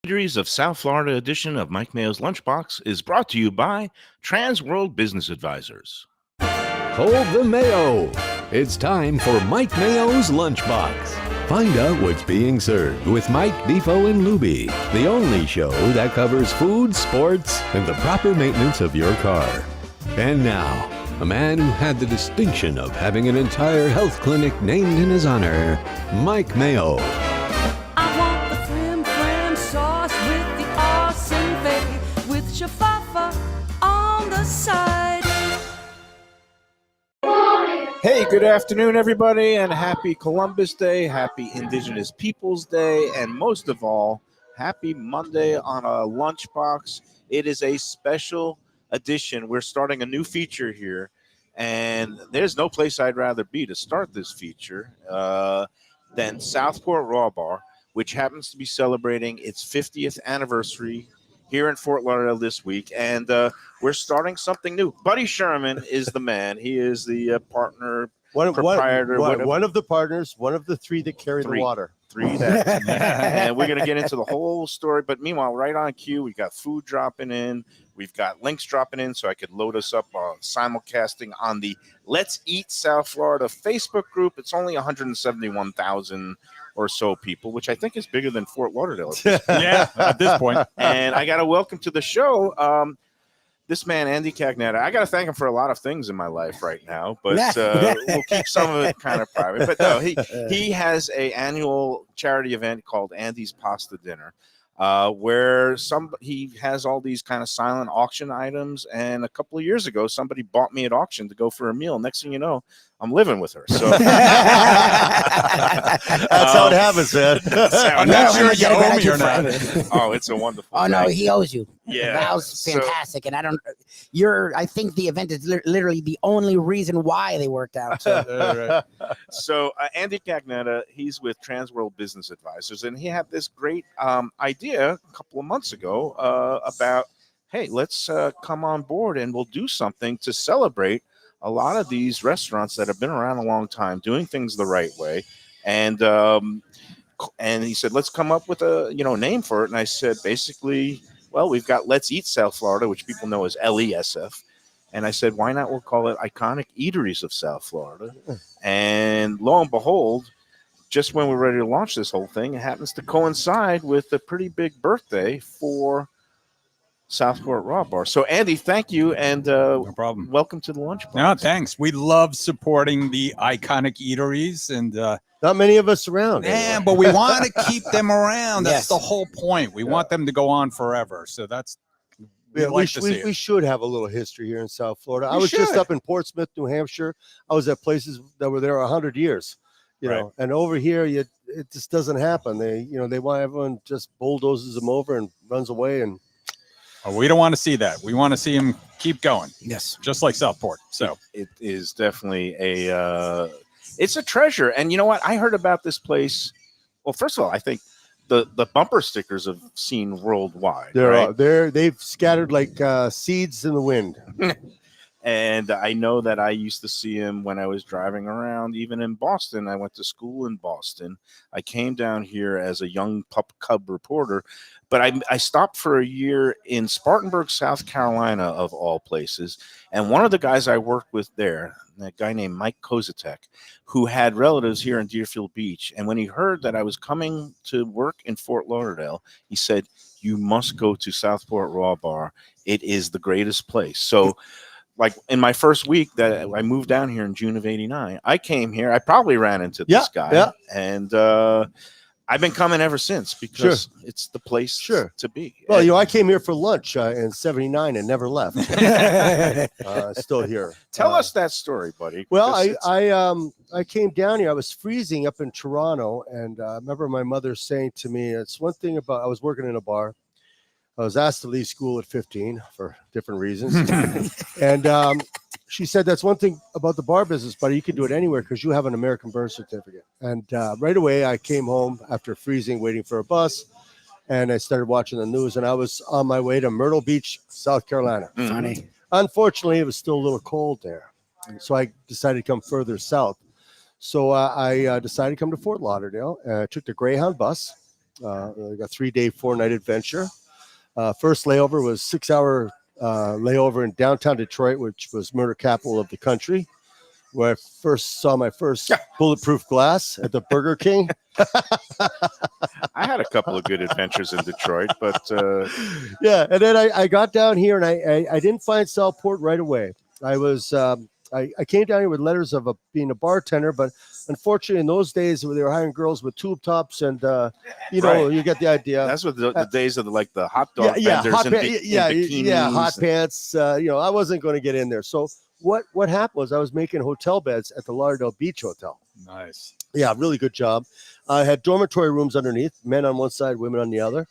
Eateries of South Florida edition of Mike Mayo's Lunchbox is brought to you by TRANSWORLD Business Advisors. Hold the Mayo. It's time for Mike Mayo's Lunchbox. Find out what's being served with Mike, Defo, and Lubie, the only show that covers food, sports, and the proper maintenance of your car. And now, a man who had the distinction of having an entire health clinic named in his honor, Mike Mayo. I want the flim sauce with the awesome fave, with shafafa on the side. Hey, good afternoon, everybody, and happy Columbus Day, happy Indigenous Peoples Day, and most of all, happy Monday on a Lunchbox. It is a special edition. We're starting a new feature here, and there's no place I'd rather be to start this feature than Southport Raw Bar, which happens to be celebrating its 50th anniversary here in Fort Lauderdale this week, and we're starting something new. Buddy Sherman is the man. He is the partner, proprietor. One of the partners, one of the three that carry the water. And we're going to get into the whole story. But meanwhile, right on cue, we got food dropping in. We've got links dropping in so I could load us up on simulcasting on the Let's Eat South Florida Facebook group. It's only 171,000 or so people, which I think is bigger than Fort Lauderdale. Yeah, at this point. And I got to welcome to the show this man, Andy Cagnetta. I got to thank him for a lot of things in my life right now, but we'll keep some of it kind of private. But no, he has an annual charity event called Andy's Pasta Dinner, where he has all these kind of silent auction items. And a couple of years ago, somebody bought me at auction to go for a meal. Next thing you know, I'm living with her. So that's how it happens, man. I'm not sure you owe me or not. Oh, it's a wonderful. Oh no, he owes you. Yeah, that was fantastic, and I think the event is literally the only reason why they worked out. So, so Andy Cagnetta, he's with TRANSWORLD Business Advisors, and he had this great idea a couple of months ago about, hey, let's come on board and we'll do something to celebrate a lot of these restaurants that have been around a long time, doing things the right way. And he said, let's come up with a name for it. And I said, basically, well, we've got Let's Eat South Florida, which people know as LESF. And I said, why not we'll call it Iconic Eateries of South Florida? And lo and behold, just when we're ready to launch this whole thing, it happens to coincide with a pretty big birthday for Southport Raw Bar. So, Andy, thank you, and no problem. Welcome to the Lunchbox. No, thanks. We love supporting the iconic eateries, and not many of us around. Yeah, but we want to keep them around. That's Yes. the whole point. We want them to go on forever. So that's We should have a little history here in South Florida. I was just up in Portsmouth, New Hampshire. I was at places that were there 100 years, you know, and over here, it just doesn't happen. They want everyone just bulldozes them over and runs away. And we don't want to see that. We want to see them keep going. yes, Just like Southport. So it is definitely it's a treasure. And you know what? I heard about this place. Well, first of all, I think the bumper stickers have seen worldwide. They've scattered like seeds in the wind. And I know that I used to see him when I was driving around, even in Boston. I went to school in Boston. I came down here as a young cub reporter, but I stopped for a year in Spartanburg, South Carolina, of all places. And one of the guys I worked with there, a guy named Mike Kozatek, who had relatives here in Deerfield Beach. And when he heard that I was coming to work in Fort Lauderdale, he said, you must go to Southport Raw Bar. It is the greatest place. So like in my first week that I moved down here in June of '89, I came here. I probably ran into this guy, and I've been coming ever since because it's the place to be. Well, I came here for lunch in '79 and never left. Still here. Tell us that story, buddy. Well, I came down here. I was freezing up in Toronto, and I remember my mother saying to me, "It's one thing about I was working in a bar. I was asked to leave school at 15 for different reasons. And she said, that's one thing about the bar business, buddy. You can do it anywhere because you have an American birth certificate. And right away, I came home after freezing, waiting for a bus. And I started watching the news. And I was on my way to Myrtle Beach, South Carolina. funny. Unfortunately, it was still a little cold there. So I decided to come further south. So I decided to come to Fort Lauderdale. I took the Greyhound bus. like a 3-day, 4-night adventure. First layover was 6-hour layover in downtown Detroit, which was murder capital of the country, where I first saw my first bulletproof glass at the Burger King. I had a couple of good adventures in Detroit, but Yeah, and then I got down here, and I didn't find Southport right away. I was I came down here with letters of being a bartender, but unfortunately in those days they were hiring girls with tube tops, and you know, Right. you get the idea. that's what the days of the hot dog yeah, vendors hot in, yeah, bikinis hot and- pants. You know, I wasn't going to get in there. So what happened was I was making hotel beds at the Lauderdale Beach Hotel. Nice. Yeah, really good job. I had dormitory rooms underneath, men on one side, women on the other.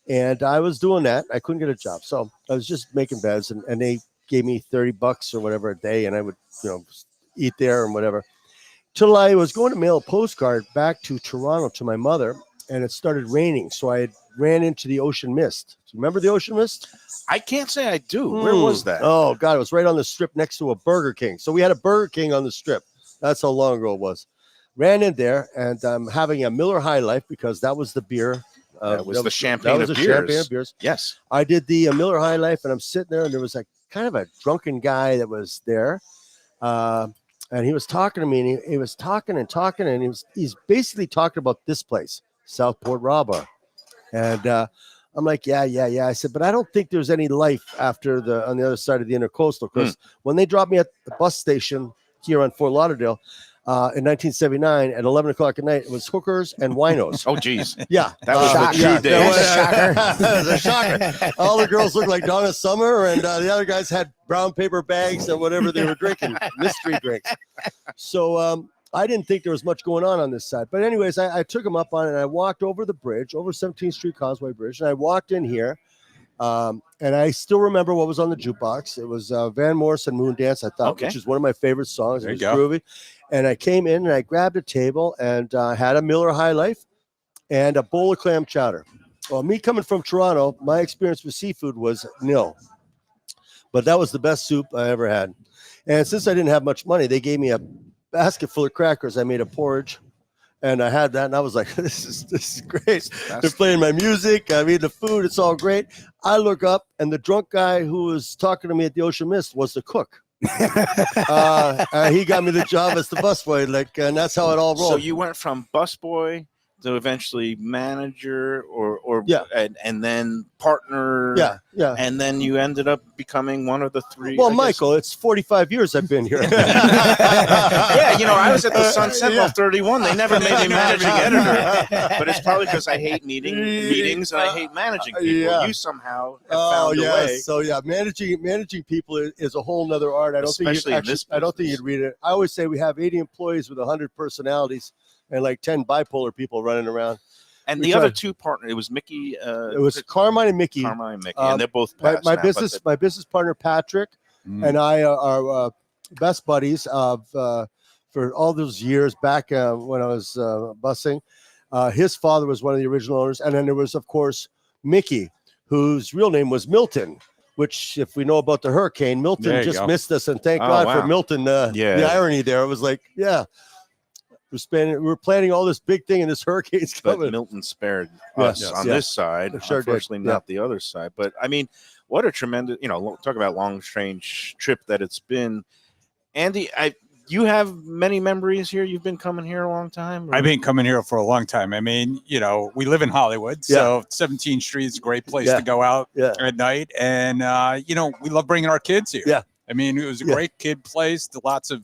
And I was doing that. I couldn't get a job. So I was just making beds, and they gave me $30 or whatever a day, and I would, you know, eat there and whatever. Till I was going to mail a postcard back to Toronto to my mother, and it started raining. So I ran into the ocean mist. Do you remember the ocean mist? I can't say I do. Where was that? Oh, God, it was right on the strip next to a Burger King. So we had a Burger King on the strip. That's how long ago it was. Ran in there, and I'm having a Miller High Life because that was the beer. That was the champagne that was of the beers. champagne of beers. Yes. I did the Miller High Life, and I'm sitting there, and there was like kind of a drunken guy that was there. And he was talking to me, and he was talking, and he's basically talking about this place, Southport Raw Bar. And I'm like, yeah. I said, but I don't think there's any life after on the other side of the intercoastal, because when they dropped me at the bus station here on Fort Lauderdale in 1979 at 11 o'clock at night, it was hookers and winos. Oh, geez. Yeah, That was the true yeah, days. that was a shocker. All the girls looked like Donna Summer, and the other guys had brown paper bags and whatever they were drinking, mystery drinks. So I didn't think there was much going on this side. But anyways, I took him up on it, and I walked over the bridge, over 17th Street Causeway Bridge, and I walked in here. And I still remember what was on the jukebox. It was Van Morrison Moon Dance, I thought, which is one of my favorite songs. There It was you go. groovy. And I came in, and I grabbed a table, and had a Miller High Life and a bowl of clam chowder. Well, me coming from Toronto, my experience with seafood was nil. But that was the best soup I ever had. And since I didn't have much money, they gave me a basket full of crackers. I made a porridge, and I had that, and I was like, this is great. They're playing my music. I mean, the food, it's all great. I look up, and the drunk guy who was talking to me at the Ocean Mist was the cook. He got me the job as the busboy, and that's how it all rolled. So you went from busboy to eventually manager, or Yeah. and then partner. yeah. And then you ended up becoming one of the three. Well, I guess. Michael, it's 45 years I've been here. Yeah, I was at the Sun Sentinel Yeah. 31. They never made me managing editor, but it's probably because I hate meetings and I hate managing people. Yeah. You somehow have Oh found a yeah, way. so yeah, managing people is a whole nother art. I don't Especially in think this I don't think business. you'd read it. I always say we have 80 employees with 100 personalities and like 10 bipolar people running around. And we the tried- other two partners, it was Mickey. It was Carmine and Mickey. Carmine and Mickey, and they're both my passed now, but my business partner Patrick and I are best buddies of for all those years back when I was busing. His father was one of the original owners, and then there was, of course, Mickey, whose real name was Milton. Which, if we know about the hurricane, There Milton you just go. missed us, and thank Oh, God wow. for Milton. Yeah. The irony there, it was like, yeah, we're planning all this big thing, and this hurricane's but coming. Milton spared Yes. us on Yeah. this side. It sure did. Unfortunately, Yeah. not the other side. But I mean, what a tremendous, talk about long, strange trip that it's been. Andy, you have many memories here. You've been coming here a long time. or- I've been coming here for a long time. I mean, we live in Hollywood, so 17th Street is a great place Yeah. to go out Yeah. at night. And, we love bringing our kids here. Yeah. I mean, it was a Yeah. great kid place, lots of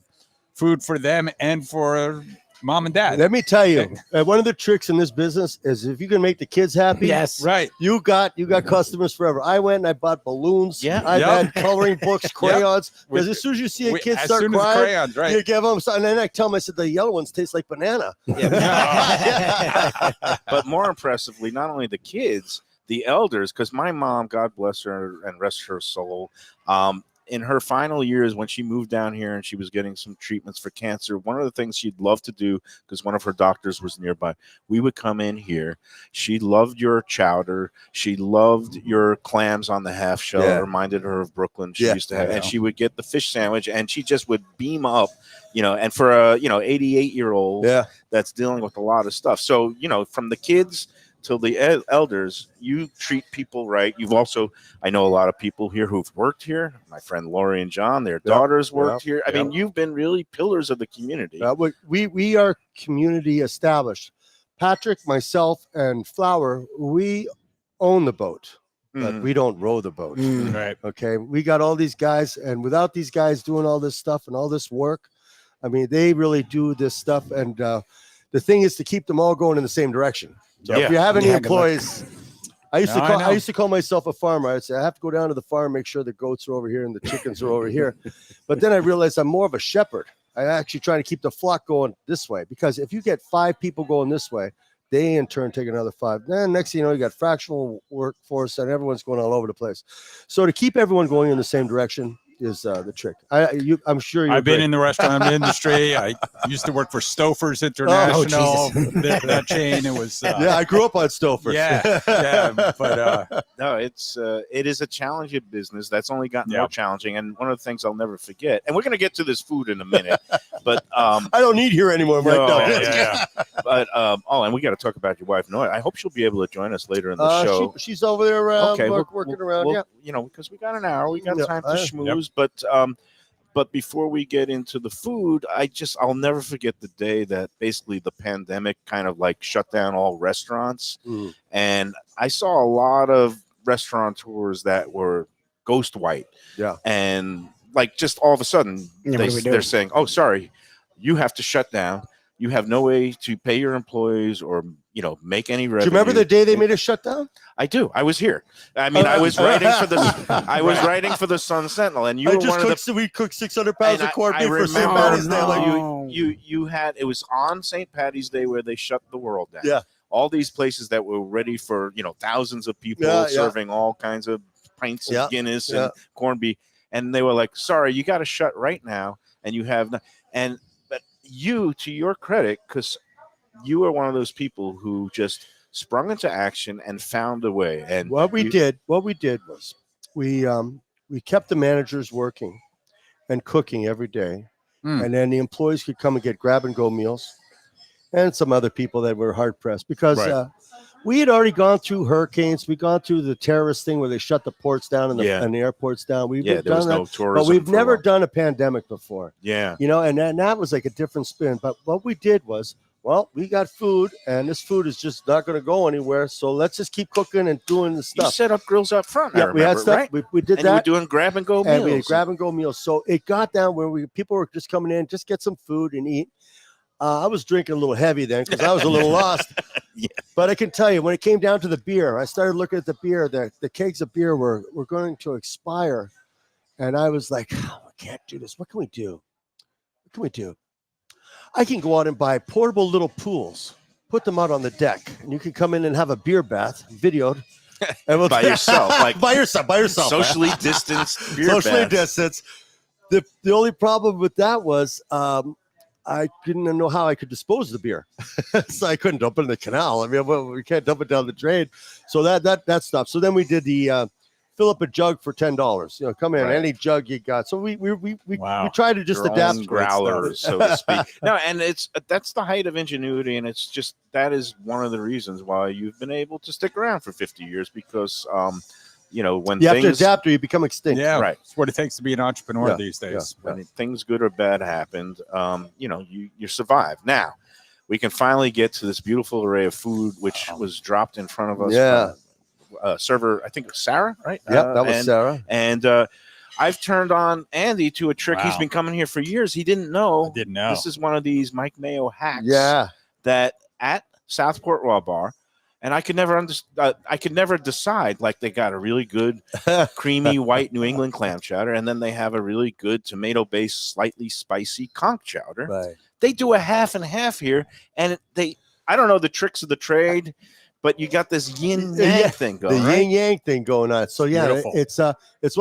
food for them and for mom and dad. Let me tell you, one of the tricks in this business is if you can make the kids happy, Yes. Right. you got customers forever. I went and I bought balloons. Yeah. I've Yep. had coloring books, crayons. Because With- as soon as you see a kid as start soon as crying, crayons, right. you give them something. And then I tell them, I said, the yellow ones taste like banana. But more impressively, not only the kids, the elders, because my mom, God bless her and rest her soul, in her final years when she moved down here and she was getting some treatments for cancer, one of the things she'd love to do, because one of her doctors was nearby, we would come in here. She loved your chowder. She loved your clams on the half shell. Yeah. It reminded her of Brooklyn. She Yeah. used to have, Yeah. and she would get the fish sandwich, and she just would beam up, and for a 88-year-old Yeah. that's dealing with a lot of stuff. So, from the kids till the elders. You treat people right. You've also, I know a lot of people here who've worked here. My friend Lori and John, their daughters worked here. I mean, you've been really pillars of the community. We are community established. Patrick, myself, and Flower, we own the boat, but we don't row the boat. Right. Okay, we got all these guys, and without these guys doing all this stuff and all this work, I mean, they really do this stuff. And the thing is to keep them all going in the same direction. So if you have any employees, I used to call myself a farmer. I'd say I have to go down to the farm, make sure the goats are over here and the chickens are over here. But then I realized I'm more of a shepherd. I actually try to keep the flock going this way, because if you get 5 people going this way, they in turn take another 5. Then next thing you know, you got fractional workforce and everyone's going all over the place. So to keep everyone going in the same direction is the trick. I'm sure I've been in the restaurant industry. I used to work for Stouffer's International. That chain. It was yeah. I grew up on Stouffer's. Yeah. But no, it is a challenging business that's only gotten more challenging. And one of the things I'll never forget, and we're going to get to this food in a minute, but I don't need here anymore, Mike. But and we got to talk about your wife, Noy. I hope she'll be able to join us later in the show. She's over there working around. You know, because we got an hour, we got time to schmooze. But before we get into the food, I'll never forget the day that basically the pandemic kind of like shut down all restaurants. And I saw a lot of restaurateurs that were ghost white. Yeah. And like just all of a sudden they're saying, oh, sorry, you have to shut down. You have no way to pay your employees or, make any revenue. Do you remember the day they made us shut down? I do. I was here. I mean, I was writing for the Sun Sentinel, and we cooked 600 pounds of corned beef for St. Patty's Day. You had, it was on St. Patty's Day where they shut the world down. Yeah. All these places that were ready for, thousands of people serving all kinds of pints of Guinness and corned beef. And they were like, sorry, you got to shut right now. And you have, but you, to your credit, because you are one of those people who just sprung into action and found a way. And what we did was we kept the managers working and cooking every day. And then the employees could come and get grab and go meals, and some other people that were hard pressed because we had already gone through hurricanes. We'd gone through the terrorist thing where they shut the ports down and the airports down. There was no tourism, but we've never done a pandemic before. Yeah. And that was like a different spin. But what we did was, well, we got food, and this food is just not going to go anywhere. So let's just keep cooking and doing the stuff. You set up grills up front. Yeah, we had stuff. Right? We did that. And we were doing grab and go meals. And we had grab and go meals. So it got down where people were just coming in, just get some food and eat. I was drinking a little heavy then because I was a little lost. But I can tell you, when it came down to the beer, I started looking at the beer. The kegs of beer were going to expire. And I was like, I can't do this. What can we do? I can go out and buy portable little pools, put them out on the deck, and you can come in and have a beer bath, videoed. And by yourself. By yourself. Socially distanced beer Socially distanced. The only problem with that was I didn't know how I could dispose of the beer. So I couldn't dump it in the canal. I mean, we can't dump it down the drain. So that stopped. So then we did the fill up a jug for $10. Come in, any jug you got. So we try to just adapt growlers, so to speak. No, and that's the height of ingenuity, and it's just that is one of the reasons why you've been able to stick around for 50 years because when you have to adapt or you become extinct. Yeah, right. It's what it takes to be an entrepreneur these days. When things good or bad happened, you survive. Now we can finally get to this beautiful array of food which was dropped in front of us. Yeah. Server, I think it was Sarah, right? Yep, that was Sarah. And I've turned on Andy to a trick. He's been coming here for years. He didn't know. This is one of these Mike Mayo hacks. Yeah. That at Southport Raw Bar, and I could never decide. Like they got a really good, creamy white New England clam chowder, and then they have a really good tomato-based, slightly spicy conch chowder. Right. They do a half and half here, and I don't know the tricks of the trade. But you got this yin yang thing going. The yin yang thing going on. So Beautiful. it's one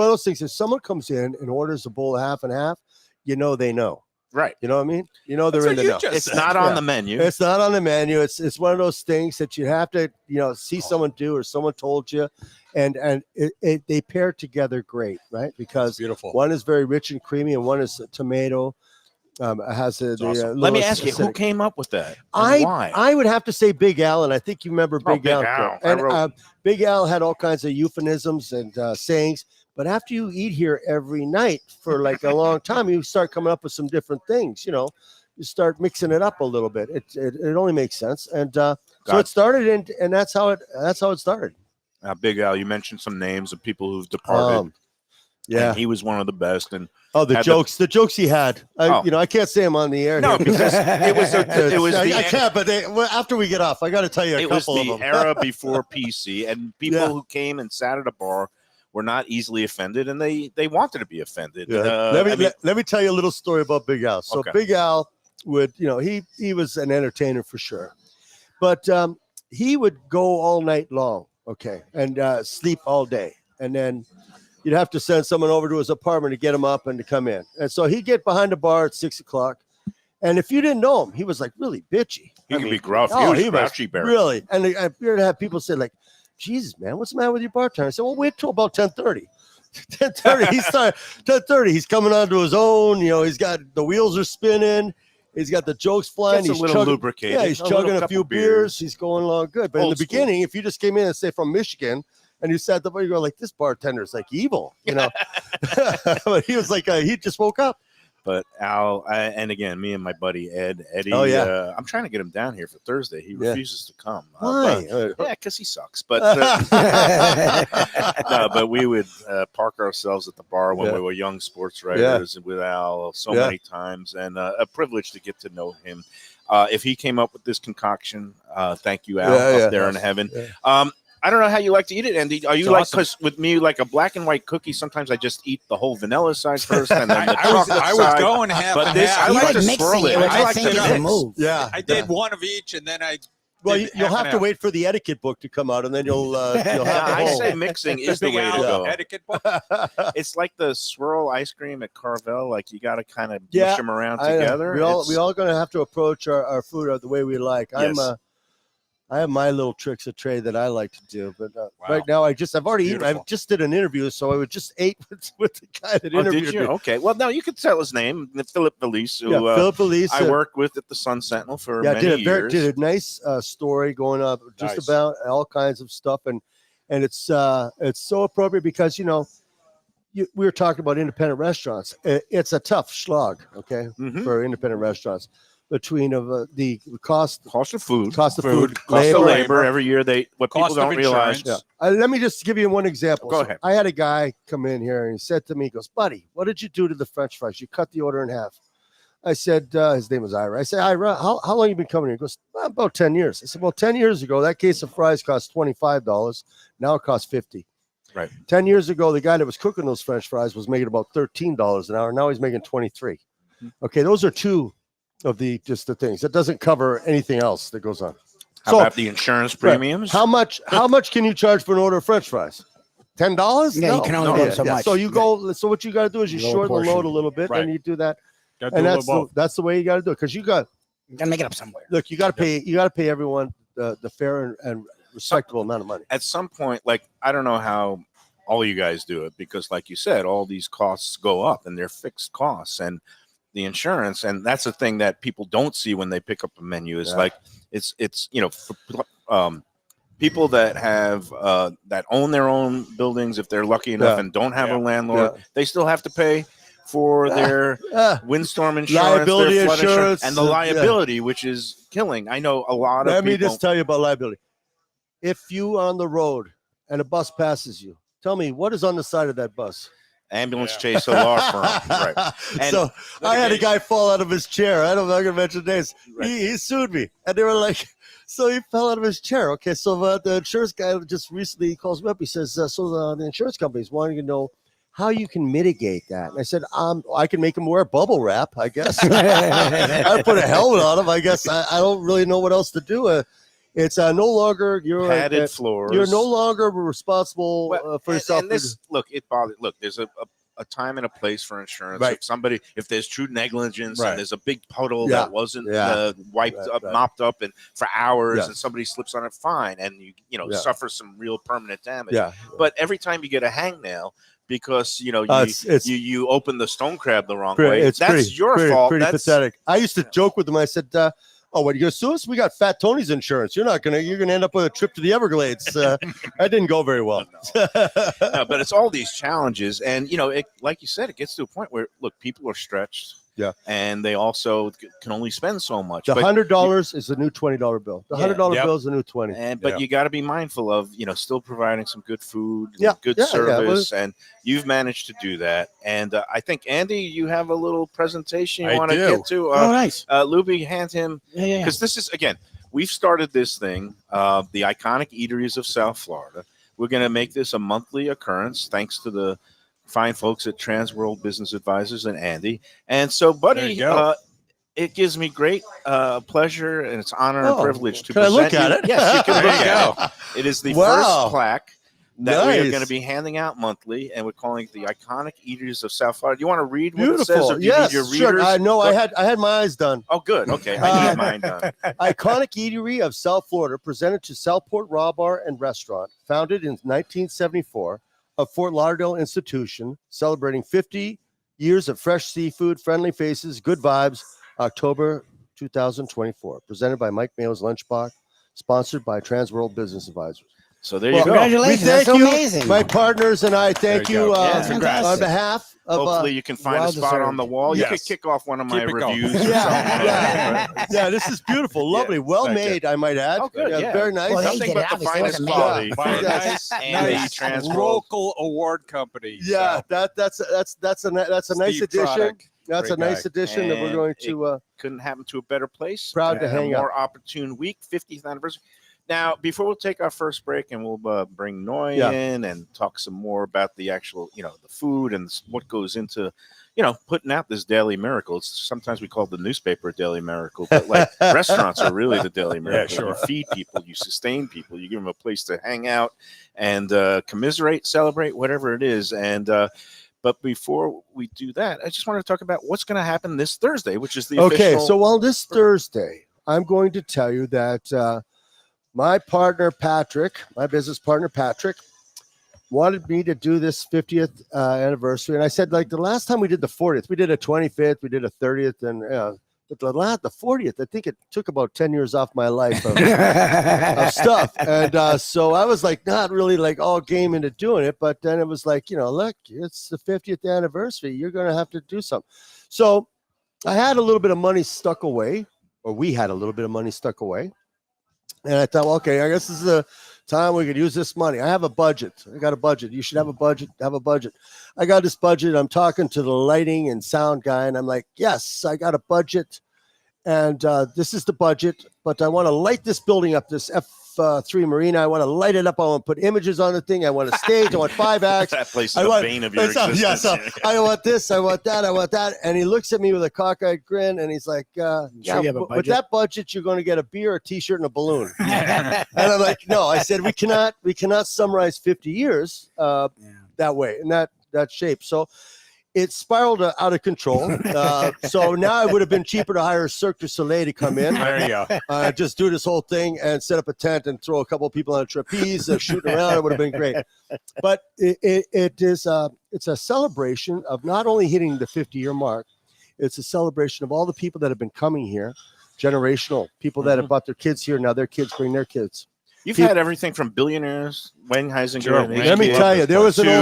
of those things. If someone comes in and orders a bowl of half and half, they know. Right. You know what I mean? They're in the know. It's not on the menu. It's not on the menu. It's one of those things that you have to see someone do or someone told you, and they pair together great, right? Because beautiful. One is very rich and creamy, and one is tomato. Has the Let me low ask you, who acidic. came up with that? And why? I would have to say Big Al, and I think you remember Big Big Al. Al. And Big Al had all kinds of euphemisms and sayings. But after you eat here every night for like a long time, you start coming up with some different things. You start mixing it up a little bit. It only makes sense. And so it started, and that's how it started. Big Al, you mentioned some names of people who've departed. Yeah, and he was one of the best. And the jokes he had. I can't say them on the air. No, here. because it was. I can't. But after we get off, I got to tell you a couple of them. It was the era before PC, and people who came and sat at a bar were not easily offended, and they wanted to be offended. Yeah. Let me tell you a little story about Big Al. So Okay. Big Al would, he was an entertainer for sure, but he would go all night long, and sleep all day, and then you'd have to send someone over to his apartment to get him up and to come in. And so he'd get behind the bar at 6 o'clock. And if you didn't know him, he was like really bitchy. He could be gruff. Oh, he was grouchy bear. Really. And I've have people say like, Jesus, man, what's the matter with your bartender? I said, well, wait till about 10:30. 10:30, 10:30. He's coming onto his own. He's got the wheels are spinning. He's got the jokes flying. Gets He's a little lubricated. Yeah, he's chugging a few beers. He's going along good. But in the beginning, if you just came in and say from Michigan, and you sat there, you go like, this bartender is like evil, But he was like, he just woke up. But Al, and again, me and my buddy Eddie. Oh, yeah. I'm trying to get him down here for Thursday. He refuses to come. Why? Because he sucks. But no, but we would park ourselves at the bar when we were young sports writers with Al so many times, and a privilege to get to know him. If he came up with this concoction, thank you, Al, up there in heaven. Yeah. I don't know how you like to eat it, Andy. Are you because with me, like a black and white cookie, sometimes I just eat the whole vanilla side first and then the chocolate side. I was going half but and this, half. I like to mixing swirl it. it, which I I like think to is a mix. move. Yeah. I did one of each, and then I Well, did you'll half have and to half. wait for the etiquette book to come out, and then you'll have the I whole. say mixing is the Big way to Al go. etiquette book. It's like the swirl ice cream at Carvel. Like you got to kind of mush them around together. We all going to have to approach our food the way we like. Yes. I have my little tricks of trade that I like to do, but right now I've already eaten. I just did an interview, so I just ate with the guy that interviewed did you? me. Okay. Well, no, you could tell his name, Philip Felice, who Philip Felice. I worked with at the Sun Sentinel for many years. Did a nice story going up just about all kinds of stuff, and it's so appropriate because we were talking about independent restaurants. It's a tough slog, for independent restaurants. Between the cost of food, cost of labor every year. What people don't realize. Yeah. Let me just give you one example. Go ahead. I had a guy come in here and he said to me, he goes, buddy, what did you do to the French fries? You cut the order in half. I said, his name was Ira. I said, Ira, how long you been coming here? He goes, about 10 years. I said, well, 10 years ago, that case of fries cost $25. Now it costs $50. Right. 10 years ago, the guy that was cooking those French fries was making about $13 an hour. Now he's making $23. Okay, those are two of the things. That doesn't cover anything else that goes on. How about the insurance premiums? How much can you charge for an order of French fries? $10? Yeah, you can only go so much. So you go. So what you got to do is you shorten the load a little bit, and you do that. And that's the way you got to do it because you got to make it up somewhere. Look, you got to pay. You got to pay everyone the fair and respectable amount of money. At some point, like I don't know how all you guys do it because, like you said, all these costs go up and they're fixed costs and the insurance, and that's the thing that people don't see when they pick up a menu is like it's for, people that have that own their own buildings, if they're lucky enough and don't have a landlord, they still have to pay for their windstorm insurance, liability their flood insurance, and the liability, which is killing. I know a lot of people. Let me just tell you about liability. If you are on the road and a bus passes you, tell me what is on the side of that bus. Ambulance chase, a law firm. Right. And so I had a guy fall out of his chair. I'm not going to mention names. Right. He sued me. And they were like, so he fell out of his chair. Okay, so the insurance guy just recently calls me up. He says, the insurance companies wanting to know how you can mitigate that. And I said, I can make him wear bubble wrap, I guess. I put a helmet on him. I guess I don't really know what else to do. It's no longer padded floors. You're no longer responsible for yourself. And this, look, it bothers. Look, there's a a time and a place for insurance. Right. If there's true negligence Right. and there's a big puddle Yeah. that wasn't Yeah. wiped Right, up, right. mopped up, and for hours, Yes. and somebody slips on it, fine, and you Yeah. suffer some real permanent damage. Yeah. But every time you get a hangnail, because It's you open the stone crab the wrong pretty, way, it's that's pretty, your pretty, fault. Pretty That's pathetic. I used to joke with them. I said, "Oh, what, you gonna sue us? We got Fat Tony's insurance. You're gonna end up with a trip to the Everglades." That didn't go very well. No, but it's all these challenges, and like you said, it gets to a point where look, people are stretched. Yeah. And they also can only spend so much. The But $100 is the new $20 bill. The Yeah. $100 Yep. bill is the new 20. But Yeah. you got to be mindful of, still providing some good food, and Yeah, good yeah, service, and you've managed to do that. And I think, Andy, you have a little presentation you I want to do. get to. Oh, nice. Lubie, hand him, Yeah. because this is, again, we've started this thing, the iconic Eateries of South Florida. We're going to make this a monthly occurrence, thanks to the fine folks at TRANSWORLD Business Advisors and Andy. And so, There buddy, you go. it gives me great pleasure and it's honor and privilege to can I present look at you. it? Yes, you can There look you at go. it. It is the Wow. first plaque that we are Nice. going to be handing out monthly, and we're calling it the iconic Eateries of South Florida. Do you want to read what it says, Beautiful. or do you Yes, need your sure. readers? I know. Look- I had my eyes done. Oh, good. Okay, I need mine done. Iconic Eatery of South Florida, presented to Southport Raw Bar and Restaurant, founded in 1974, a Fort Lauderdale institution, celebrating 50 years of fresh seafood, friendly faces, good vibes. October 2024. Presented by Mike Mayo's Lunchbox, sponsored by TRANSWORLD Business Advisors. So there you Well, go. Congratulations. We thank That's you, amazing. my partners, and I thank There you you go. Yeah, on fantastic. behalf of. Hopefully, you can find well a spot on the deserved. wall. You Yes. could kick off one of my Keep it going. reviews. or something. yeah, this is beautiful, lovely, well thank you. made, I might add. Oh, good, yeah. very nice. Well, they Nothing did but it, the obviously, it finest wasn't quality. me. By a Yeah. nice, Andy nice TRANSWORLD. local award company. Yeah, So, that's a nice Steve addition. Trodick, That's a great nice guy. addition that we're And going to. Couldn't happen to a better place. Proud to And hang a out. more opportune week, 50th anniversary. Now, before we take our first break, and we'll bring Noy Yeah. in and talk some more about the actual, the food and what goes into, putting out this daily miracle. Sometimes we call the newspaper a daily miracle, but like restaurants are really the daily miracle. sure. You feed people, you sustain people, you give them a place to hang out and commiserate, celebrate, whatever it is. And but before we do that, I just want to talk about what's going to happen this Thursday, which is the Okay, official. so on this Thursday, I'm going to tell you that my partner Patrick, my business partner Patrick, wanted me to do this 50th anniversary, and I said, like, the last time we did the 40th, we did a 25th, we did a 30th, and but the 40th, I think it took about 10 years off my life of stuff, and so I was like not really like all game into doing it, but then it was like, look, it's the 50th anniversary, you're gonna have to do something. So I had a little bit of money stuck away, or we had a little bit of money stuck away. And I thought, well, okay, I guess this is a time we could use this money. I have a budget. I got a budget. You should have a budget. Have a budget. I got this budget. I'm talking to the lighting and sound guy, and I'm like, yes, I got a budget. And this is the budget, but I want to light this building up, this F3 Marina. I want to light it up. I want to put images on the thing. I want a stage. I want 5 acts. That place is I the want- bane of your So, existence. yeah, so I want this, I want that, I want that. And he looks at me with a cockeyed grin, and he's like, yeah, you have a with budget? that budget, you're going to get a beer, a T-shirt, and a balloon. And I'm like, no. I said, we cannot summarize 50 years that way, in that shape. So it spiraled out of control. So now it would have been cheaper to hire Cirque du Soleil to come in. There you go. Just do this whole thing and set up a tent and throw a couple of people on a trapeze shooting around. It would have been great. But it's a celebration of not only hitting the 50-year mark, it's a celebration of all the people that have been coming here, generational people that have brought their kids here. Now their kids bring their kids. You've had everything from billionaires, Wayne Heisinger. Sure, and Wayne Let me Andy tell you, there was an to-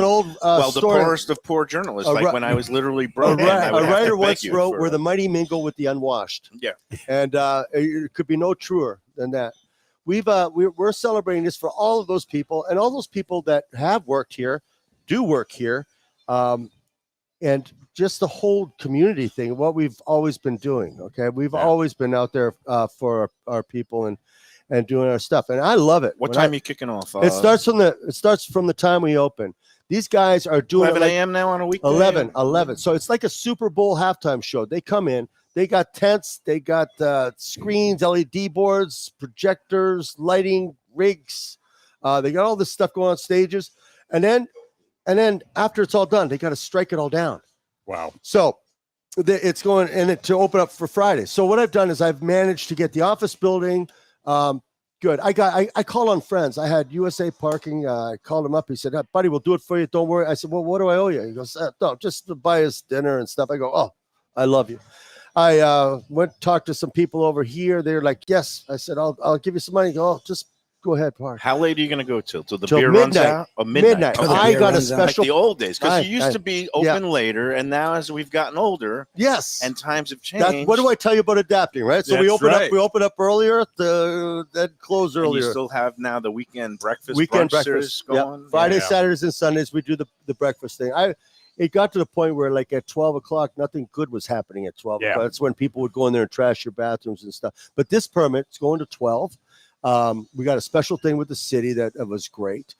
old well, the story. poorest of poor journalists, A like ri- when I was literally A, broke. and I would have to writer beg once you wrote, for "Where a- the mighty mingle with the unwashed." Yeah. And it could be no truer than that. We're celebrating this for all of those people, and all those people that have worked here, do work here, and just the whole community thing. What we've always been doing. Okay, we've always been out there for our people and doing our stuff, and I love it. What When time are you kicking off? it starts from the time we open. These guys are doing 11 it like a.m. now on a weekday? 11. So it's like a Super Bowl halftime show. They come in, they got tents, they got screens, LED boards, projectors, lighting, rigs. They got all this stuff going on stages. And then And then after it's all done, they got to strike it all down. Wow. So it's going to open up for Friday. So what I've done is I've managed to get the office building. Good. I called on friends. I had USA Parking. I called him up. He said, buddy, we'll do it for you. Don't worry. I said, well, what do I owe you? He goes, no, just to buy us dinner and stuff. I go, oh, I love you. I went to talk to some people over here. They're like, yes. I said, I'll give you some money. Go, oh, just go ahead, park. How late are you going to go till the Till beer runs out? Oh, Midnight. Okay. I got a Like special. the old days, because you used I- to be open later, and now as we've gotten older Yes. and times have changed. What do I tell you about adapting, right? So we That's open right. up. We open up earlier. Then close and earlier. you still have now the weekend breakfast Weekend brunch breakfast. series Yeah. going. Fridays, Yeah. Saturdays, and Sundays we do the breakfast thing. It got to the point where like at 12 o'clock, nothing good was happening at 12 Yeah. o'clock. That's when people would go in there and trash your bathrooms and stuff. But this permit's going to 12. We got a special thing with the city that was great.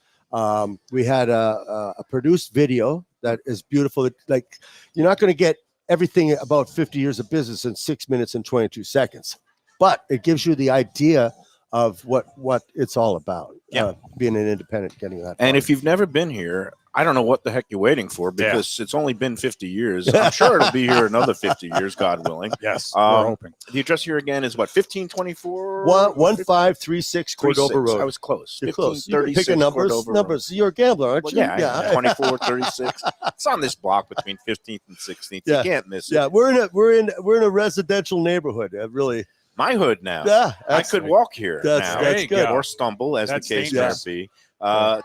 We had a produced video that is beautiful. Like, you're not going to get everything about 50 years of business in 6 minutes and 22 seconds, but it gives you the idea of what it's all about. Yeah. Being an independent, getting that. And far. if you've never been here, I don't know what the heck you're waiting for, because it's only been 50 years. I'm sure it'll be here another 50 years, God willing. Yes. Um, we're hoping. The address here again is what, 1524? 1536 Cordova Road. I was close. You're close. You 1536 picking numbers. Cordova Road. Numbers. You're a gambler, aren't Well, you? yeah, 24, 36. It's on this block between 15th and 16th. Yeah. You can't miss it. Yeah, we're in a residential neighborhood. Really. My hood now. Yeah, I could walk here that's- now, that's good. or stumble, as That's the case dangerous. may be.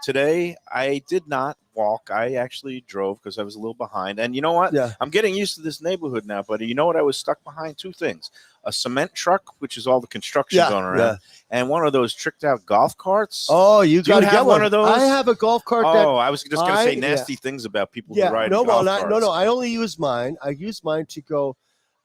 Today, I did not walk. I actually drove because I was a little behind. And you know what? Yeah. I'm getting used to this neighborhood now, buddy. You know what? I was stuck behind? Two things: a cement truck, which is all the construction Yeah, going around, yeah. and one of those tricked out golf carts. Oh, you Do you got to have get one of those? I have a golf cart. Oh, I was just going to say I- nasty things about people Yeah. who ride No, golf well, carts. no. I only use mine. I use mine to go.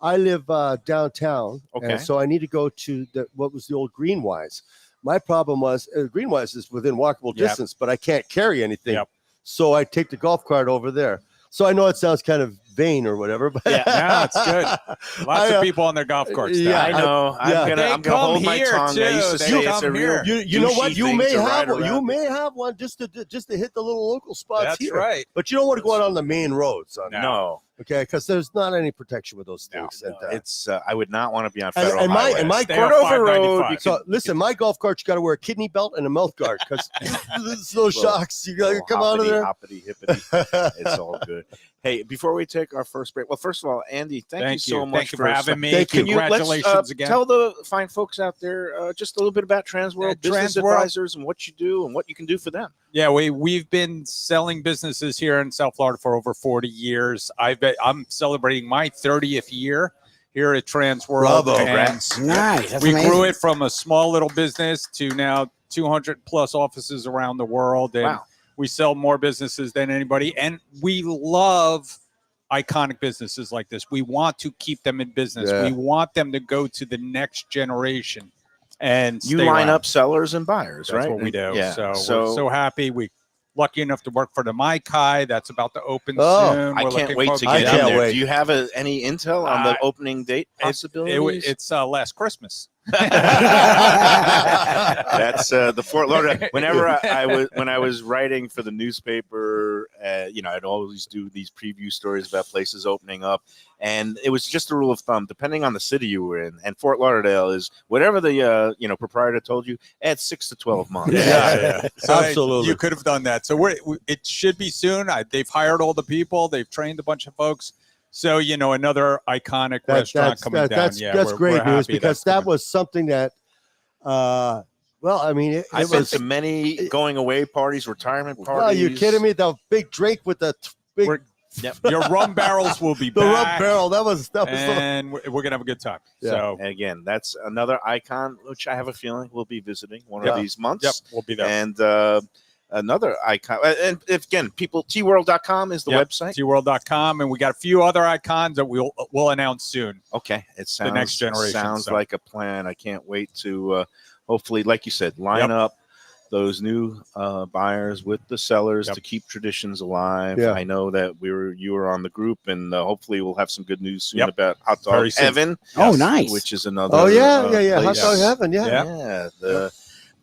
I live downtown, Okay. and so I need to go to what was the old Greenwise. My problem was Greenwise is within walkable Yep. distance, but I can't carry anything. Yep. So I take the golf cart over there. So I know it sounds kind of vain or whatever, but Yeah. Yeah, it's good. Lots of people on their golf carts. yeah, now. I know. Yeah. I'm They gonna come hold my here, tongue. I used too. to They say it's come a real. here. You know what? douchey You thing may to have ride one. You around. may have one just to hit the little local spots That's here. right. But you don't want to go out on the main roads. No, Okay, because there's not any protection with those No, things. no. And, it's. I would not want to be on and, federal and my highway. and my Stay on Cordova Road. 595. You so listen, my golf cart, you got to wear a kidney belt and a mouth guard because there's no shocks. You got to come out of there. Hoppity, hippity. It's all good. Hey, before we take our first break, well, first of all, Andy, thank you so much Thank you for having me. Thank you. Can you Congratulations again. Tell the fine folks out there just a little bit about TRANSWORLD Business TRANSWORLD. Advisors and what you do and what you can do for them. Yeah, we've been selling businesses here in South Florida for over 40 years. I'm celebrating my 30th year here at TRANSWORLD. Bravo. and Congrats. Nice. That's we amazing. grew it from a small little business to now 200 plus offices around the world. And Wow. we sell more businesses than anybody. And we love iconic businesses like this. We want to keep them in business. Yeah. We want them to go to the next generation. And You stay line around. up sellers and buyers, That's right? what we do. Yeah. So we're so happy. We lucky enough to work for the Mai Kai. That's about to open Oh, soon. I We're can't looking wait for- to I get can't in there. wait. Do you have any intel on the opening date It- possibilities? it's last Christmas. That's the Fort Lauderdale. Whenever when I was writing for the newspaper, I'd always do these preview stories about places opening up, and it was just a rule of thumb. Depending on the city you were in, and Fort Lauderdale is whatever the proprietor told you. Add 6 to 12 months. Yeah. So Absolutely. you could have done that. So it should be soon. They've hired all the people. They've trained a bunch of folks. So another iconic restaurant coming down. That's we're great news happy because that's that coming. was something that, well, I mean, it I've been was. to many going away parties, retirement parties. Well, you're kidding me? The big drink with the big We're- Yep. Your rum barrels will be the rub back, barrel. That was and we're gonna have a good time. Yeah. So And again, that's another icon, which I have a feeling we'll be visiting one Yeah. of these months. yep, we'll be there. And another icon. And if, again, TWorld.com is the Yep. website. TWorld.com, and we got a few other icons that we'll announce soon. Okay. It sounds, next generation, sounds so. like a plan. I can't wait to hopefully, like you said, line Yep. up those new buyers with the sellers Yep. to keep traditions alive. Yeah. I know that you were on the group, and hopefully we'll have some good news soon Yep. about Hot Dog Very soon. Heaven. Oh, nice. which is another. Oh yeah. Hot place. dog heaven. Yeah. Yeah. Yeah, the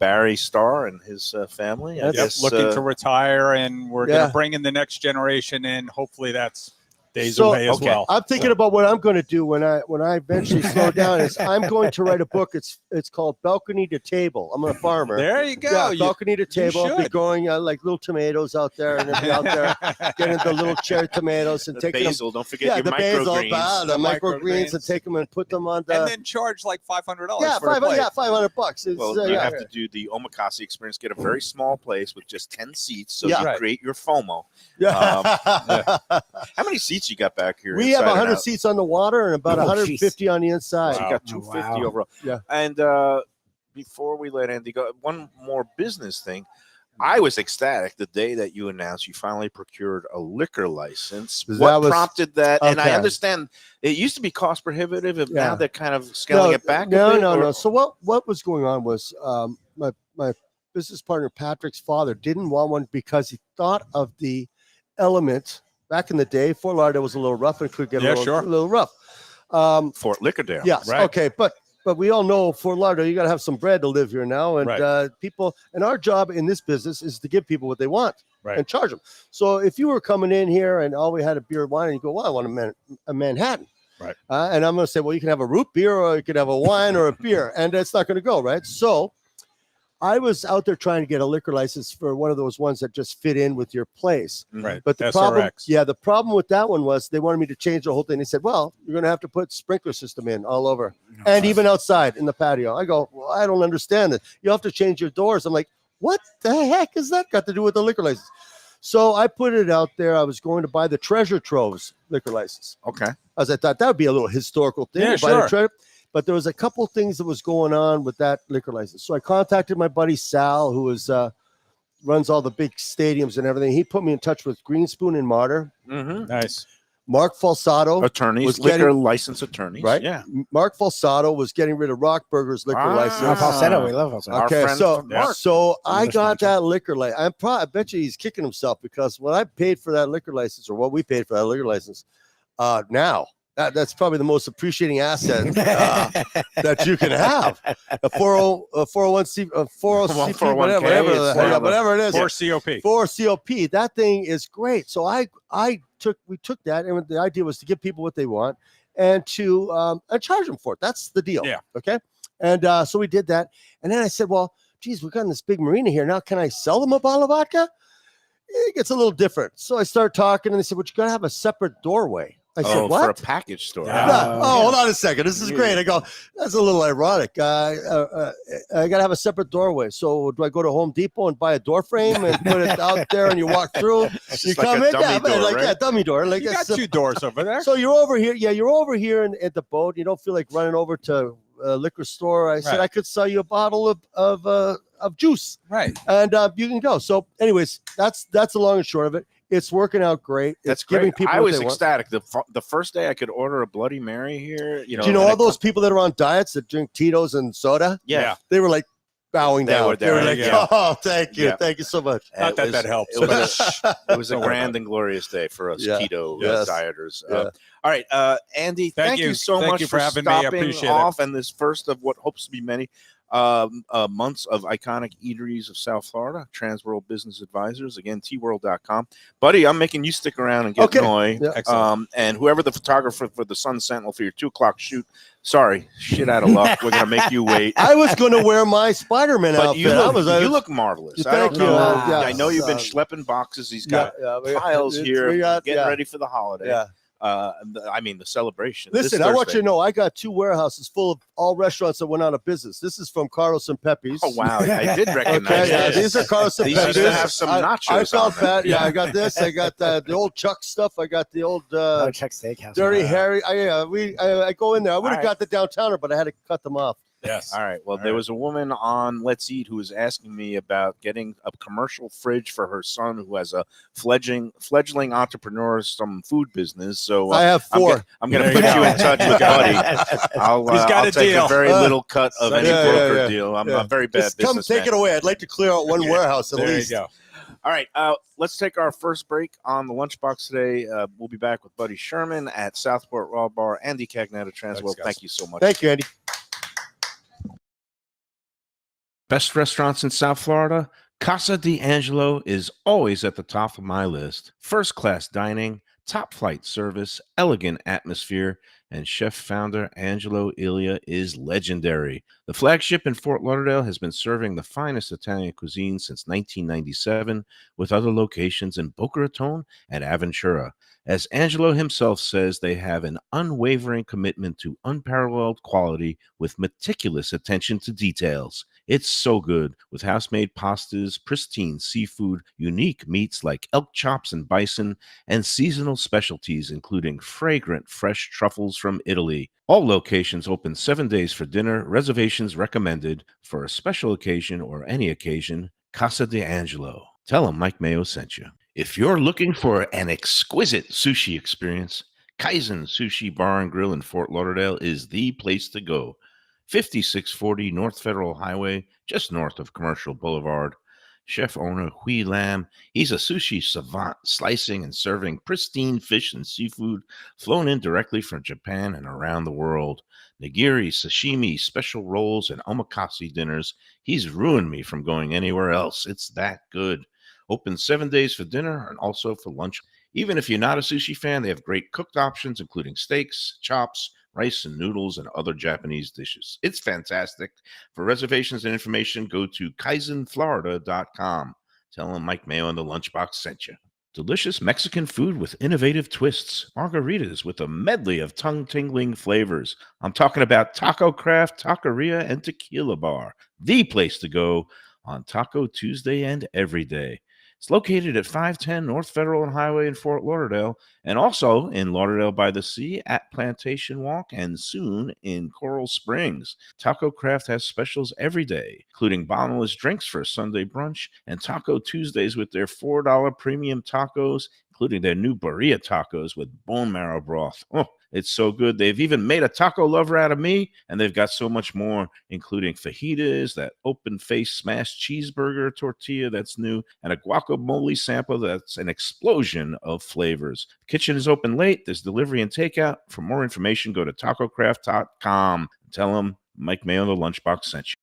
Barry Starr and his family. I Yep, guess, looking to retire, and we're Yeah. going to bring in the next generation in. Hopefully that's days So, away as okay. well. I'm thinking about what I'm going to do when I eventually slow down. Is I'm going to write a book. It's called Balcony to Table. I'm a farmer. There you go. Yeah, You- balcony to table. I'll be should. growing like little tomatoes out there, and I'll be out there getting the little cherry tomatoes and the taking them. basil. Don't forget Yeah, your the basil, microgreens. the microgreens, microgreens. and take them and put them on the. and then charge like $500 yeah, for the plate. $500. It's, Well, you yeah. have to do the omakase experience. Get a very small place with just 10 seats, so Yeah. you Right. create your FOMO. Yeah. How many seats you got back here? We have inside and 100 out? seats on the water and about Oh, 150 on the inside. So you Wow. got 250 Wow. overall. Yeah. And before we let Andy go, one more business thing. I was ecstatic the day that you announced you finally procured a liquor license. That What was- prompted that? And I okay. understand it used to be cost prohibitive, and Yeah. now they're kind of scaling it back. No, a bit, no, or- no. So what was going on was my business partner Patrick's father didn't want one because he thought of the element back in the day. Fort Lauderdale was a little rough and could get Yeah, a sure. little rough. Fort Lickerdale. Yes, Right. okay, but we all know Fort Lauderdale, you got to have some bread to live here now, and Right. people. And our job in this business is to give people what they want Right. and charge them. So if you were coming in here and all we had a beer and wine, and you go, "Well, I want a Manhattan," Right. And I'm going to say, "Well, you can have a root beer, or you could have a wine or a beer," and it's not going to go right. So I was out there trying to get a liquor license for one of those ones that just fit in with your place. Right. But the problem, SRX. yeah, the problem with that one was they wanted me to change the whole thing. They said, "Well, you're going to have to put sprinkler system in all over, and even outside in the patio." I go, "Well, I don't understand it. You have to change your doors." I'm like, "What the heck is that got to do with the liquor license?" So I put it out there. I was going to buy the Treasure Troves liquor license, Okay. as I thought that would be a little historical thing. Yeah, to buy the sure. treasure. But there was a couple things that was going on with that liquor license. So I contacted my buddy Sal, who is runs all the big stadiums and everything. He put me in touch with Greenspoon and Martyr. Mm-hmm. Nice. Mark Falsato, Attorneys, was liquor getting- license attorneys. right? Yeah. Mark Falsato was getting rid of Rockburger's liquor Ah. license. Oh, falsetto. We love falsetto. Our Okay, friend so Mark. so I English got function. that liquor license. I bet you he's kicking himself because what I paid for that liquor license, or what we paid for that liquor license, now that's probably the most appreciating asset that you can have. A 401c, 401c, whatever, 401k is whatever it is. For COP. For COP, that thing is great. So we took that, and the idea was to give people what they want and to and charge them for it. That's the deal. Yeah. Okay. And so we did that, and then I said, "Well, geez, we've got this big marina here now. Can I sell them a bottle of vodka?" It gets a little different. So I started talking, and they said, "Well, you got to have a separate doorway." I said, For a "What?" package store. Yeah. Yeah. Oh, hold on a second. This is great. I go, that's a little ironic. I got to have a separate doorway. So do I go to Home Depot and buy a door frame and put it out there and you walk through? You just like come a in, dummy yeah, door, like right? yeah, dummy door. Like You got it's- two doors over there. so you're over here. Yeah, you're over here at the boat. You don't feel like running over to a liquor store. I said Right. I could sell you a bottle of juice, Right. and you can go. So, anyways, that's the long and short of it. It's working out great. That's It's giving great. people I what was they want. ecstatic. The first day I could order a Bloody Mary here. You know, Do you know and all it those people that are on diets that drink Tito's and soda? Yeah. They were like bowing They down. were They were there, like, yeah. "Oh, thank you, Yeah. thank you so much." Not It that helps. It was a Don't worry grand about and glorious day for us Yeah. keto Yes. dieters. Yeah. All right, Andy, thank you so Thank much you for for having me. I stopping appreciate it. off and this first of what hopes to be many months of iconic eateries of South Florida. Transworld Business Advisors, again, tworld.com. Buddy, I'm making you stick around and get Okay. Noi. Yeah. Excellent. And whoever the photographer for the Sun Sentinel for your 2:00 shoot, sorry, shit out of luck. We're gonna make you wait. I was going to wear my Spider-Man But outfit. you I look, was, you look marvelous. I Thank don't you. know. Wow. I know you've been Uh, schlepping boxes. He's got we piles here, we got- getting yeah, ready for the holiday. Yeah. I mean the celebration. this Listen, I want Thursday. you to know I got 2 warehouses full of all restaurants that went out of business. This is from Carlos and Pepe's. Oh wow, I did recognize Okay, yeah, this. these are Carlos and These Pepe's. used to have some nachos I felt on them. bad. Yeah, I got this. I got the old Chuck stuff. I got the old Oh, Chuck Steakhouse. Dirty Wow. Harry. I go in there. I would have All got the downtowner, but I had to cut them off. Yes. All right. Well, All there right. was a woman on Let's Eat who was asking me about getting a commercial fridge for her son, who has a fledgling entrepreneur, some food business. So I have 4. I'm going to There put you you go. in touch with Buddy. I'll, He's got I'll a take deal. a very little cut of any Yeah, broker yeah. deal. I'm Yeah. a very bad Just come businessman. take it away. I'd like to clear out one Yeah. warehouse at There least. you go. All right, let's take our first break on the Lunchbox today. We'll be back with Buddy Sherman at Southport Raw Bar. Andy Cagnetta, TRANSWORLD. guys. Thank you so much. Thank you, Andy. Best restaurants in South Florida? Casa d'Angelo is always at the top of my list. First-class dining, top-flight service, elegant atmosphere, and chef-founder Angelo Ilia is legendary. The flagship in Fort Lauderdale has been serving the finest Italian cuisine since 1997, with other locations in Boca Raton and Aventura. As Angelo himself says, they have an unwavering commitment to unparalleled quality with meticulous attention to details. It's so good, with house-made pastas, pristine seafood, unique meats like elk chops and bison, and seasonal specialties including fragrant fresh truffles from Italy. All locations open 7 days for dinner. Reservations recommended. For a special occasion or any occasion, Casa d'Angelo. Tell them Mike Mayo sent you. If you're looking for an exquisite sushi experience, Kaizen Sushi Bar and Grill in Fort Lauderdale is the place to go. 5640 North Federal Highway, just north of Commercial Boulevard. Chef owner Hui Lam, he's a sushi savant, slicing and serving pristine fish and seafood flown in directly from Japan and around the world. Nigiri, sashimi, special rolls, and omakase dinners. He's ruined me from going anywhere else. It's that good. Open 7 days for dinner and also for lunch. Even if you're not a sushi fan, they have great cooked options, including steaks, chops, rice and noodles, and other Japanese dishes. It's fantastic. For reservations and information, go to kaizenflorida.com. Tell them Mike Mayo and the Lunchbox sent you. Delicious Mexican food with innovative twists. Margaritas with a medley of tongue-tingling flavors. I'm talking about Taco Craft, Taqueria, and Tequila Bar. The place to go on Taco Tuesday and every day. It's located at 510 North Federal and Highway in Fort Lauderdale, and also in Lauderdale by the Sea at Plantation Walk, and soon in Coral Springs. Taco Craft has specials every day, including bottomless drinks for a Sunday brunch, and Taco Tuesdays with their $4 premium tacos, including their new birria tacos with bone marrow broth. Oh, it's so good. They've even made a taco lover out of me, and they've got so much more, including fajitas, that open-faced smashed cheeseburger tortilla that's new, and a guacamole sample that's an explosion of flavors. The kitchen is open late. There's delivery and takeout. For more information, go to tacocraft.com. Tell them Mike Mayo, the Lunchbox, sent you.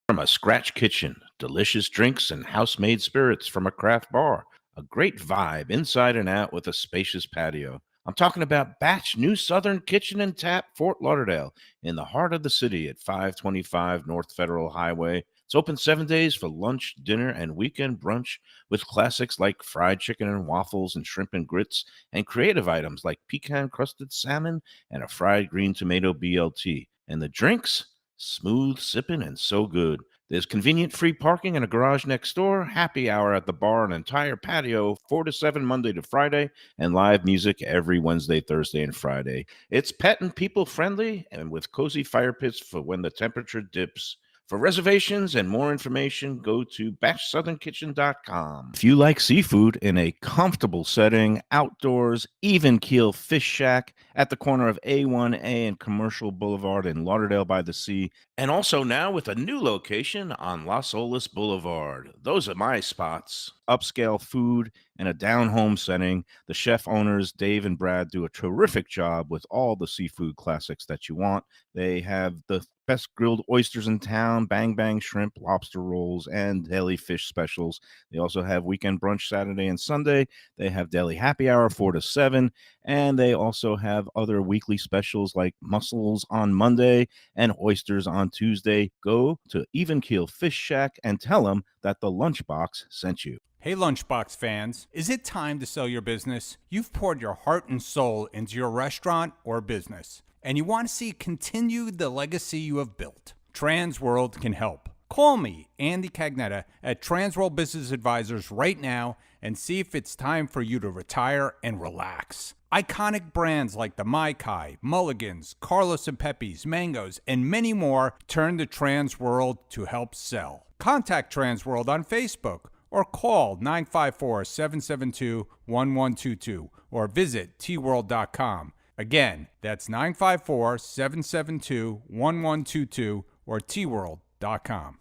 From a scratch kitchen, delicious drinks and house-made spirits from a craft bar. A great vibe inside and out with a spacious patio. I'm talking about Batch New Southern Kitchen and Tap, Fort Lauderdale, in the heart of the city at 525 North Federal Highway. It's open 7 days for lunch, dinner, and weekend brunch with classics like fried chicken and waffles and shrimp and grits, and creative items like pecan-crusted salmon and a fried green tomato BLT. And the drinks? Smooth sipping and so good. There's convenient free parking and a garage next door, happy hour at the bar, an entire patio, 4 to 7 Monday to Friday, and live music every Wednesday, Thursday, and Friday. It's pet and people friendly and with cozy fire pits for when the temperature dips. For reservations and more information, go to batchsouthernkitchen.com. If you like seafood in a comfortable setting, outdoors, even keel fish shack at the corner of A1A and Commercial Boulevard in Lauderdale by the Sea, and also now with a new location on Las Olas Boulevard. Those are my spots. Upscale food and a down-home setting. The chef owners, Dave and Brad, do a terrific job with all the seafood classics that you want. They have the best grilled oysters in town, bang bang shrimp, lobster rolls, and deli fish specials. They also have weekend brunch Saturday and Sunday. They have daily happy hour 4 to 7, and they also have other weekly specials like mussels on Monday and oysters on Tuesday. Go to Even Keel Fish Shack and tell them that the Lunchbox sent you. Hey Lunchbox fans, is it time to sell your business? You've poured your heart and soul into your restaurant or business, and you want to see continue the legacy you have built. TRANSWORLD can help. Call me, Andy Cagnetta, at TRANSWORLD Business Advisors right now and see if it's time for you to retire and relax. Iconic brands like the Mai Kai, Mulligan's, Carlos and Pepe's, Mangoes, and many more turn to TRANSWORLD to help sell. Contact TRANSWORLD on Facebook or call 954-772-1122 or visit tworld.com. Again, that's 954-772-1122 or tworld.com.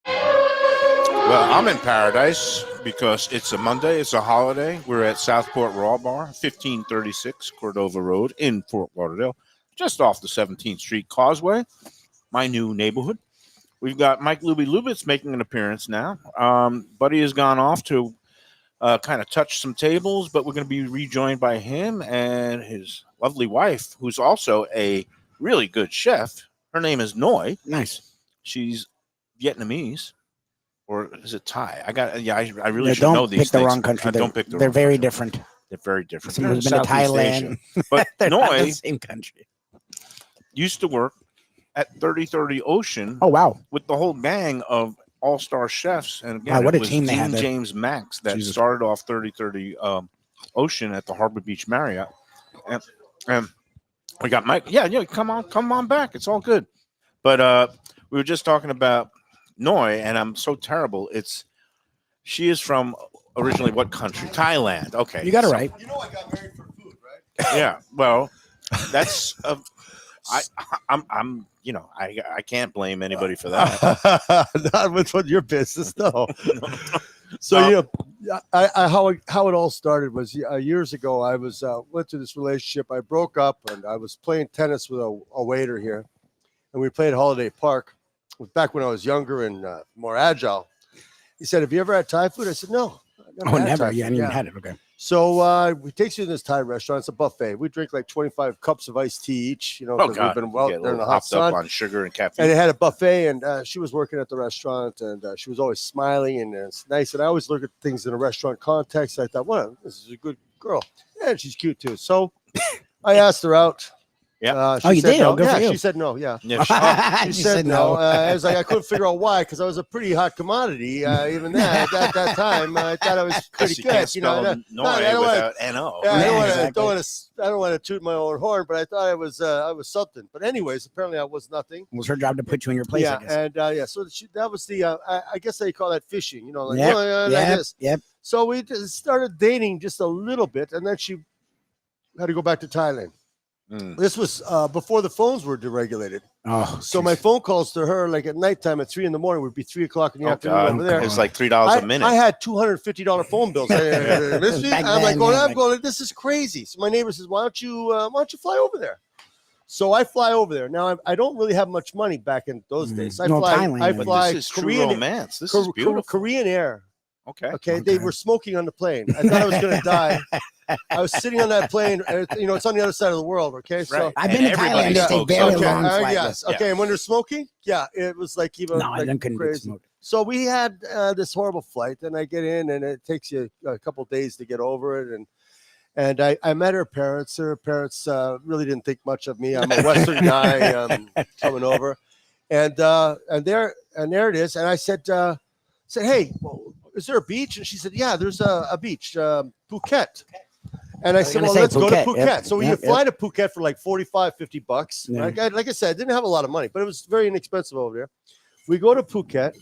Well, I'm in paradise because it's a Monday. It's a holiday. We're at Southport Raw Bar, 1536 Cordova Road in Fort Lauderdale, just off the 17th Street Causeway, my new neighborhood. we've got Mike Lubie Lubitz making an appearance now. Buddy has gone off to kind of touch some tables, but we're going to be rejoined by him and his lovely wife, who's also a really good chef. Her name is Noi. Nice. She's Vietnamese, or is it Thai? I really should don't know these pick the things. wrong country. Don't pick the They're wrong very country. different. They're very different. Someone who's They're been to Southeast Thailand. Asia. But They're not Noi the same country. used to work at 3030 Ocean Oh wow. with the whole gang of all-star chefs. And again, Wow, what it a was team they Dean had there. James Max that Jesus. started off 3030 Ocean at the Harbor Beach Marriott. And we got Mike. Yeah, come on back. It's all good. But we were just talking about Noi, and I'm so terrible. She is from originally what country? Thailand. Okay. You got it right. You know I got married for food, right? Yeah. Well, that's I'm I can't blame anybody for that. Not with what your business, no. So how it all started was years ago. I was went to this relationship. I broke up, and I was playing tennis with a waiter here, and we played Holiday Park. It was back when I was younger and more agile. He said, "Have you ever had Thai food?" I said, "No." Oh, never. Yeah, I didn't even had it. Okay. So he takes you to this Thai restaurant. It's a buffet. We drink like 25 cups of iced tea each, Oh 'cause God, we've been out get a there in the little hot hopped up sun. on sugar and caffeine. And they had a buffet, and she was working at the restaurant, and she was always smiling, and it's nice. And I always look at things in a restaurant context. I thought, well, this is a good girl, and she's cute too. So I asked her out. Yeah. She Oh, you said did? no. Oh, good yeah, for you. she said no. Yeah. Yeah, She She said said no. no. I was like, I couldn't figure out why, because I was a pretty hot commodity. Even then, at that time, I thought I was pretty you good. can't spell I Noi don't wanna- without N-O. Yeah, Yeah, I exactly. don't want to toot my own horn, but I thought I was something. But anyways, apparently I was nothing. It was her job to put you in your place. Yeah, I guess. and so that was the I guess they call that fishing. Like, Yep, like Yep. this. Yep. So we just started dating just a little bit, and then she had to go back to Thailand. Mm. This was before the phones were deregulated. Oh. So my phone calls to her like at nighttime at 3 a.m. would be 3 o'clock in the Oh afternoon God, over there. it's like $3 a minute. I had $250 phone bills. Miss me? Back I'm like then, I'm yeah, going, this is crazy. So my neighbor says, why don't you fly over there? So I fly over there. Now I don't really have much money back in those days. I No, fly Thailand, I but fly this is true Korean romance. This is beautiful. Korean Air. Okay. Okay, they were smoking on the plane. I thought I was going to die. I was sitting on that plane. It's on the other side of the world. Okay, so Right. I've been And to everybody Thailand. It's a smokes. very okay, long flight. yes, Yeah. okay. And when they're smoking, yeah, it was like even No, I like couldn't crazy. smoke. So we had this horrible flight, and I get in, and it takes you a couple of days to get over it, and I met her parents. Her parents really didn't think much of me. I'm a Western guy coming over, and there it is. And I said, hey, well, is there a beach? And she said, yeah, there's a beach, Phuket. And I said, gonna well, say let's go to Phuket. Phuket. Yep, So we yep, fly to Phuket for like $45-$50. Yeah. Like I said, I didn't have a lot of money, but it was very inexpensive over there. We go to Phuket,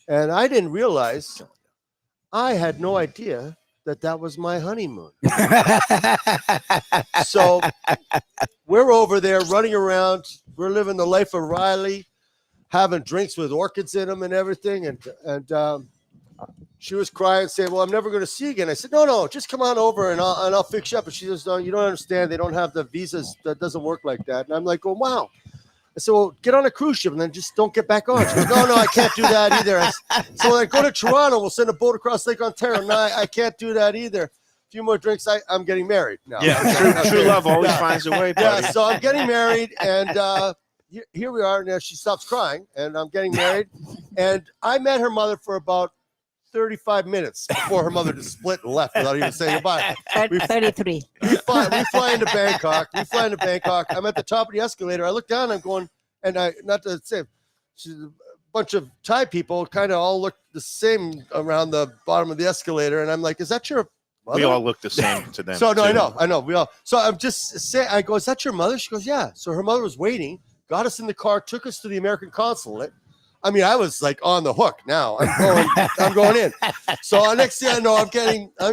and I didn't realize, I had no idea that was my honeymoon. So we're over there running around. We're living the life of Riley, having drinks with orchids in them and everything. And she was crying, saying, well, I'm never going to see you again. I said, no, just come on over and I'll fix you up. And she says, no, you don't understand. They don't have the visas. That doesn't work like that. And I'm like, oh, wow. I said, well, get on a cruise ship and then just don't get back on. She goes, no, I can't do that either. So when I go to Toronto, we'll send a boat across Lake Ontario. No, I can't do that either. A few more drinks, I'm getting married now. Yeah, true love always finds a way, buddy. Yeah, so I'm getting married, and here we are. Now she stops crying, and I'm getting married. And I met her mother for about 35 minutes before her mother just split and left without even saying goodbye. 33. We fly into Bangkok. I'm at the top of the escalator. I look down. I'm going, and not to say, a bunch of Thai people kind of all look the same around the bottom of the escalator, and I'm like, "Is that your mother?" We all look the same to them. So no, too. I know. We all. So I'm just saying. I go, "Is that your mother?" She goes, "Yeah." So her mother was waiting, got us in the car, took us to the American consulate. I mean, I was like on the hook. Now I'm going in. So next thing I know, I'm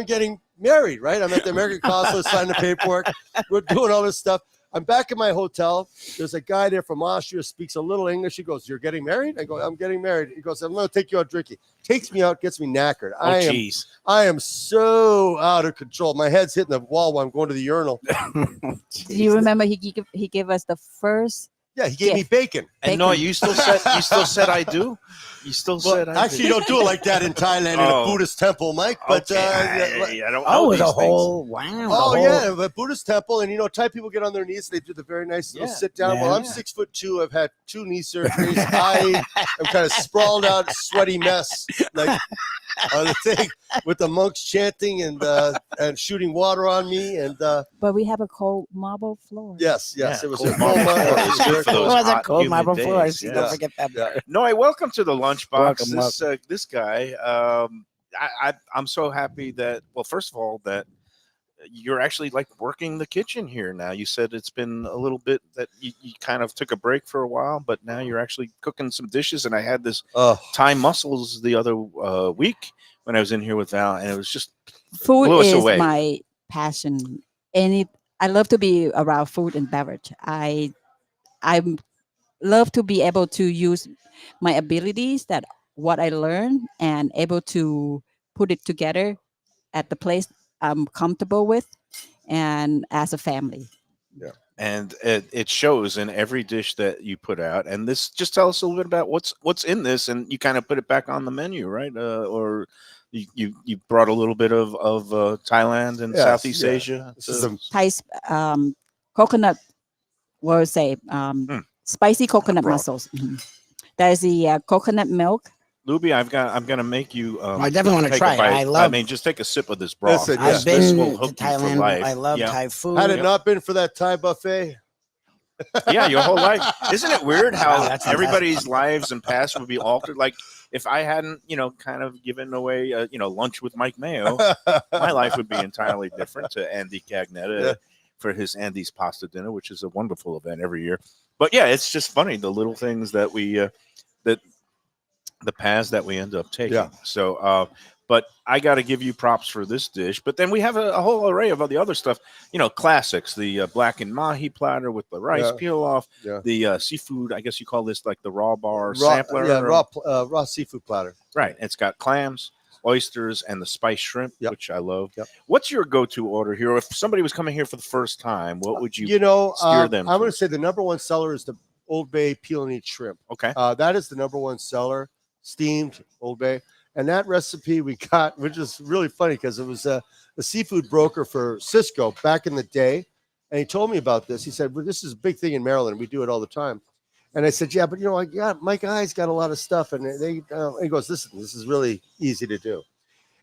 getting married. Right? I'm at the American consulate, signing the paperwork. We're doing all this stuff. I'm back in my hotel. There's a guy there from Austria, speaks a little English. He goes, "You're getting married?" I go, "I'm getting married." He goes, "I'm going to take you out drinking." Takes me out, gets me knackered. Oh, jeez. I am so out of control. My head's hitting the wall while I'm going to the urinal. Do you remember he gave us the first Yeah, he gave me gift. bacon. And no, Bacon. you still said I do. You still said I Actually, do. you don't do it like that in Thailand in a Oh. Buddhist temple, Mike. But Okay. I don't Oh, know it was a these things. whole wow. oh the whole, yeah, but Buddhist temple, and Thai people get on their knees. They do the very nice little Yeah. sit down. Well, Yeah. I'm 6'2". I've had 2 knee surgeries. I'm kind of sprawled out, sweaty mess, like on the thing with the monks chanting and shooting water on me. And But we have a cold marble floor. yes, Yeah, it was cold a marble full floor month. is good for it those was a hot, cold humid marble days. floor. So Yes. don't forget that. Yeah. part. No, welcome to the Lunchbox. Welcome, This guy, I'm so happy that. Well, first of all, that you're actually like working the kitchen here now. You said it's been a little bit that you kind of took a break for a while, but now you're actually cooking some dishes. And I had this Oh, Thai mussels the other week when I was in here with Val, and it was just Food blew us is away. my passion. I love to be around food and beverage. I love to be able to use my abilities that what I learn and able to put it together at the place I'm comfortable with and as a family. and it shows in every dish that you put out. And this, just tell us a little bit about what's in this, and you kind of put it back on the menu, right? Or you brought a little bit of Thailand and Yes, Southeast yeah. Asia. this is a Thai coconut, what would I say, spicy coconut broth. mussels. There's the coconut milk. Lubie, I'm gonna make you. I definitely want to take a try it. bite. I love. mean, just take a sip of this broth. Listen, I've This been will to hook you for Thailand. life. I love Yeah. Thai food. had it not been for that Thai buffet. Yeah, your whole life. Isn't it weird how Wow, that's fantastic. everybody's lives and past would be altered? Like if I hadn't, kind of given away, lunch with Mike Mayo, my life would be entirely different to Andy Cagnetta Yeah. for his Andy's Pasta Dinner, which is a wonderful event every year. But yeah, it's just funny, the little things that we the paths that we end up taking. Yeah. So, but I got to give you props for this dish. But then we have a whole array of the other stuff, classics, the blackened mahi platter with the rice Yeah. peel off, Yeah. the seafood. I guess you call this like the raw bar sampler. Yeah, or- raw seafood platter. Right. It's got clams, oysters, and the spiced shrimp, Yep. which I love. Yep. What's your go-to order here? If somebody was coming here for the first time, what would you? steer them I'm going to? to say the number one seller is the Old Bay peel and eat shrimp. Okay. That is the number one seller, steamed Old Bay. And that recipe we got, which is really funny because it was a seafood broker for Cisco back in the day. And he told me about this. He said, well, this is a big thing in Maryland. We do it all the time. And I said, yeah, but my guy's got a lot of stuff. And he goes, listen, this is really easy to do.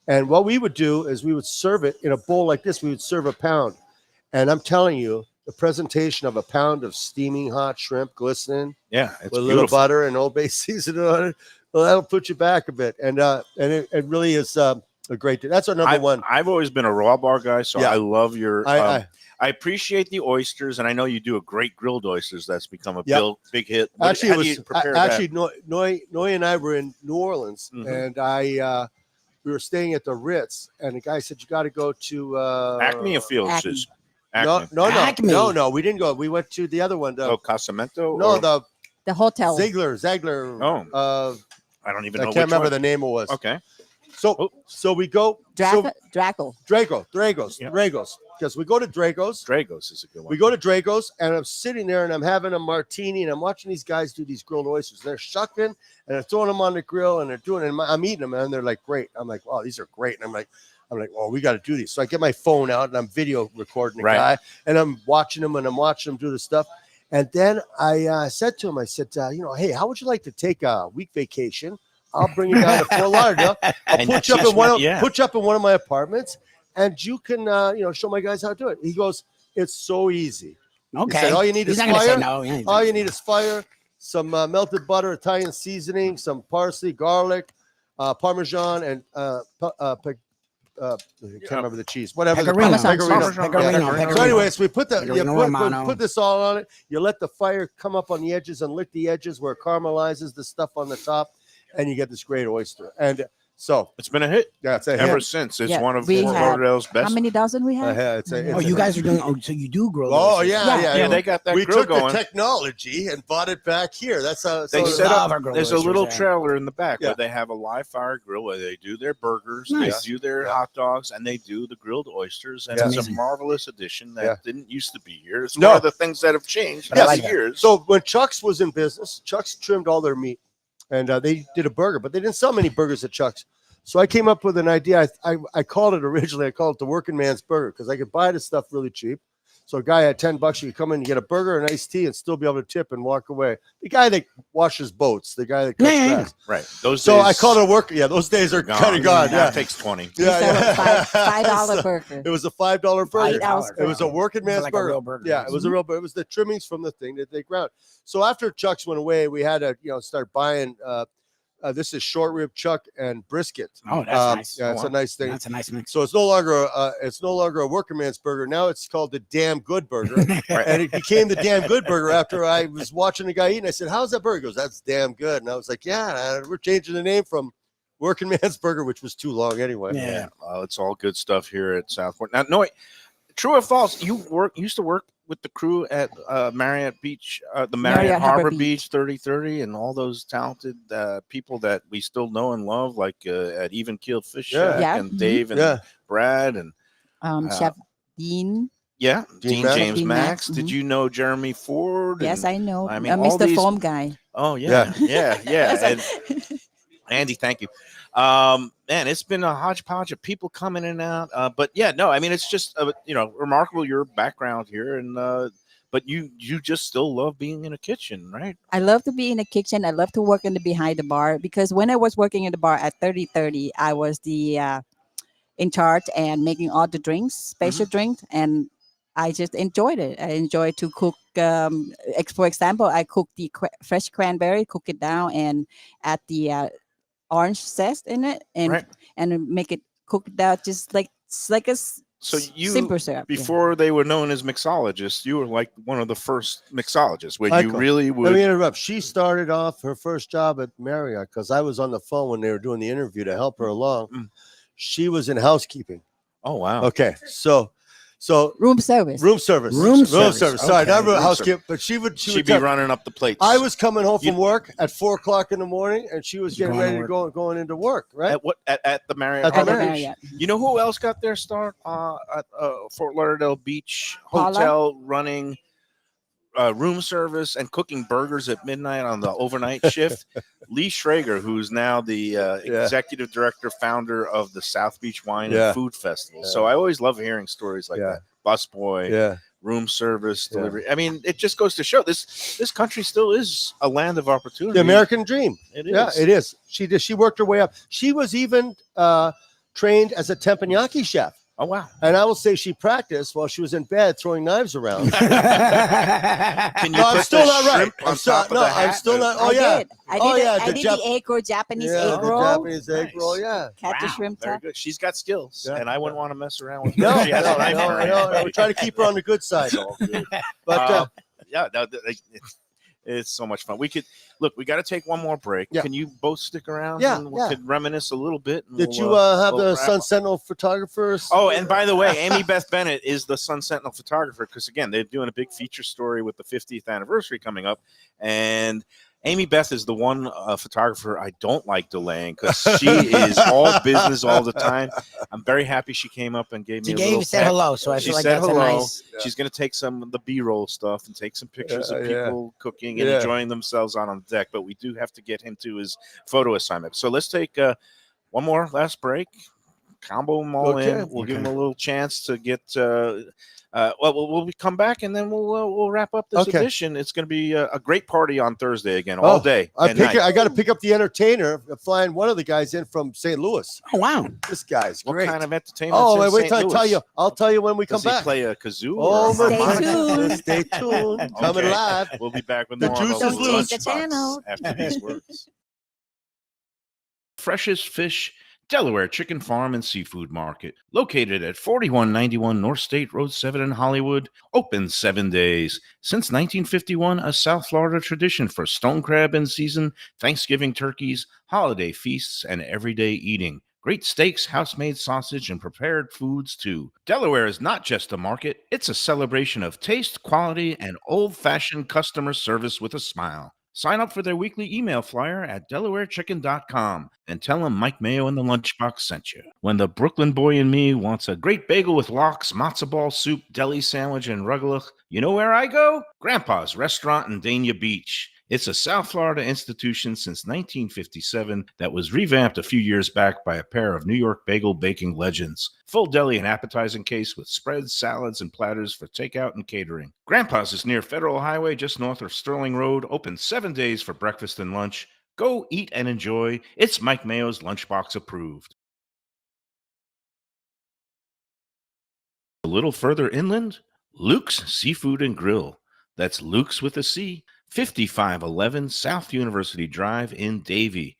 And what we would do is we would serve it in a bowl like this. We would serve a pound. And I'm telling you, the presentation of a pound of steaming hot shrimp glistening Yeah, it's with a little beautiful. butter and Old Bay seasoning on it, well, that'll put you back a bit. And it really is a great. That's our number one. I've always been a raw bar guy, so Yeah. I love your. I appreciate the oysters, and I know you do a great grilled oysters. That's become a Yep. big hit. actually How it do was you prepare that? actually Noy and I were in New Orleans, Mhm. and we were staying at the Ritz, and the guy said you got to go to Acme or Fields? Acme. Is No, Acme. Acme. no, we didn't go. We went to the other one. Oh, Casamento? No, or- The hotel. Ziegler. Oh. I don't even I know. can't which remember one. the name it was. Okay. So we go Draco. Dragos, Yep. because we go to Dragos. Dragos is a good one. We go to Dragos, and I'm sitting there, and I'm having a martini, and I'm watching these guys do these grilled oysters. They're shucking, and they're throwing them on the grill, and they're doing it. And I'm eating them, and they're like, great. I'm like, wow, these are great. And I'm like, oh, we got to do these. So I get my phone out, and I'm video recording the Right. guy, and I'm watching him, do the stuff. And then I said to him, hey, how would you like to take a week vacation? I'll bring you down to Fort Lauderdale. I'll And put you up teach in one. me- yeah. Put you up in one of my apartments, and you can, show my guys how to do it. He goes, it's so easy. Okay. said, all you need He's is not gonna say fire. no. Yeah, All you need is fire, some melted butter, Italian seasoning, some parsley, garlic, Parmesan, and I can't remember the cheese. Whatever. the- Pecorino. Pecorino. Pecorino. So, anyways, we put Pecorino Romano. put this all on it. You let the fire come up on the edges and lick the edges where it caramelizes the stuff on the top, and you get this great oyster. And So It's been a hit yeah, it's a ever hit. since. It's Yeah, one of we Fort have- Lauderdale's best. How many dozen we have? It's a, Oh, it's you a- guys are doing. Oh, so you do grill? Oh those. yeah. Yeah, they got that we grill took going. the technology and bought it back here. That's how. They so set love up. our grill There's a oysters little there. trailer in the back Yeah. where they have a live fire grill where they do their burgers, Nice. they do their Yeah. hot dogs, and they do the grilled oysters. And Yeah. it's a Amazing. marvelous addition that Yeah. didn't used to be here. It's No. one of the things that have changed But I over like the that. years. So when Chuck's was in business, Chuck's trimmed all their meat, and they did a burger, but they didn't sell many burgers at Chuck's. So I came up with an idea. I called it originally. I called it the working man's burger because I could buy this stuff really cheap. So a guy at $10, you could come in and get a burger, an iced tea, and still be able to tip and walk away. The guy that washes boats, the guy that cuts Yeah. grass. right. Those So days I called it a worker. Yeah, those days are kind of gone. Now Yeah, it takes 20. We sell a yeah. $5 burger. It was a $5 burger. $8 It was a working man's like a burger. real burger. Yeah, it was a real burger. It was the trimmings from the thing that they ground. So after Chuck's went away, we had to start buying. This is short rib chuck and brisket. Oh, that's nice. Yeah, it's a nice thing. That's a nice mix. So it's no longer a working man's burger. Now it's called the Damn Good Burger, Right. and it became the Damn Good Burger after I was watching the guy eating. I said, "How's that burger?" He goes, "That's damn good." And I was like, "Yeah, we're changing the name from Working Man's Burger," which was too long anyway. Yeah. It's all good stuff here at Southport. Now, no, true or false? You used to work with the crew at Marriott Beach, the Marriott Harbor Beach 3030, and all those talented people that we still know and love, like at Even Keeled Fish Yeah. Shack Yeah. and Dave and Yeah. Brad and Chef Dean. yeah, Dean Dean Max. James Dean Max. Max, Did mhm. you know Jeremy Ford? Yes, I know. I mean, all Mr. these- Foam guy. Oh yeah, yeah. And Andy, thank you. Man, it's been a hodgepodge of people coming in and out. But yeah, no, I mean, it's just remarkable your background here, and but you just still love being in a kitchen, right? I love to be in the kitchen. I love to work in the behind the bar because when I was working in the bar at 3030, I was the in charge and making all the drinks, special drinks, and I just enjoyed it. I enjoyed to cook. For example, I cook the fresh cranberry, cook it down, and add the orange zest in it, and Right. and make it cook it down just like a So you simple syrup. yeah. before they were known as mixologists, you were like one of the first mixologists where you Michael, really Let would. me interrupt. She started off her first job at Marriott because I was on the phone when they were doing the interview to help her along. Mm. She was in housekeeping. Oh wow! Okay, so room service. room service. Room service, Sorry, okay. not Room housekeeping, but she would She'd be running up the plates. I was coming home You- from work at 4:00 in the morning, and she was You getting going ready to to going into work. Right? at what at the Marriott. At the At the Harbor Marriott. Beach? Marriott. You know who else got their start at Fort Lauderdale Beach Paula? Hotel, running room service and cooking burgers at midnight on the overnight shift? Lee Schrager, who's now the executive director, founder of the South Beach Wine Yeah. and Food Festival. Yeah. So I always love hearing stories like Yeah. that. Busboy, Yeah. room service, Yeah. delivery. I mean, it just goes to show this country still is a land of opportunity. The American dream. It is. Yeah, it is. She worked her way up. She was even trained as a teppanyaki chef. Oh wow! And I will say she practiced while she was in bed throwing knives around. Can you No, I'm put still the not right. shrimp on top of the hat? I'm still not. Oh I yeah. did. I did. Oh, yeah, I the did Jap- the egg roll, Japanese Yeah, egg the roll. Japanese egg Nice. roll. Yeah. Catch the Wow, shrimp very top. good. She's got skills, Yeah. and I wouldn't want to mess around with her. No, She has a knife in her hand. no. We try to keep her on the good side. It's all good. But Yeah, no, it's so much fun. We could look. We got to take one more break. Yeah. Can you both stick around? Yeah, and we yeah. could reminisce a little bit. And did we'll, you have we'll the wrap Sun up. Sentinel photographers? Oh, and by the way, Amy Beth Bennett is the Sun Sentinel photographer because again, they're doing a big feature story with the 50th anniversary coming up, and Amy Beth is the one photographer I don't like delaying because she is all business all the time. I'm very happy she came up and gave me She a little said pep. hello, so I She feel like said that's hello. a nice. She's going to take some of the B-roll stuff and take some pictures of Yeah. people cooking and Yeah. enjoying themselves out on the deck. But we do have to get him to his photo assignment. So let's take one more last break. Combo them all Okay. in. We'll give them a little chance to get. We'll come back and then we'll wrap up this Okay. edition. It's going to be a great party on Thursday again, all Oh, day. I and night. got to pick up the entertainer. Flying one of the guys in from St. Louis. Oh wow! This guy's What great. kind of entertainment? Oh, wait till I tell you. I'll tell you when we come Does he back. play a kazoo? Oh, or a Stay harmonica? tuned. Stay tuned. Coming Okay. live. We'll be back with The more juice of is the loose. Change the Lunchbox channel. after these words. Freshest fish Delaware Chicken Farm and Seafood Market, located at 4191 North State Road 7 in Hollywood, open 7 days. Since 1951, a South Florida tradition for stone crab in season, Thanksgiving turkeys, holiday feasts, and everyday eating. Great steaks, house-made sausage, and prepared foods, too. Delaware is not just a market, it's a celebration of taste, quality, and old-fashioned customer service with a smile. Sign up for their weekly email flyer at DelawareChicken.com and tell them Mike Mayo and the Lunchbox sent you. When the Brooklyn boy in me wants a great bagel with lox, matzo ball soup, deli sandwich, and rugelach, you know where I go? Grandpa's Restaurant in Dania Beach. It's a South Florida institution since 1957 that was revamped a few years back by a pair of New York bagel baking legends. Full deli and appetizing case with spreads, salads, and platters for takeout and catering. Grandpa's is near Federal Highway just north of Sterling Road, open 7 days for breakfast and lunch. Go eat and enjoy. It's Mike Mayo's Lunchbox approved. A little further inland, Luke's Seafood and Grill. That's Luke's with a C. 5511 South University Drive in Davie.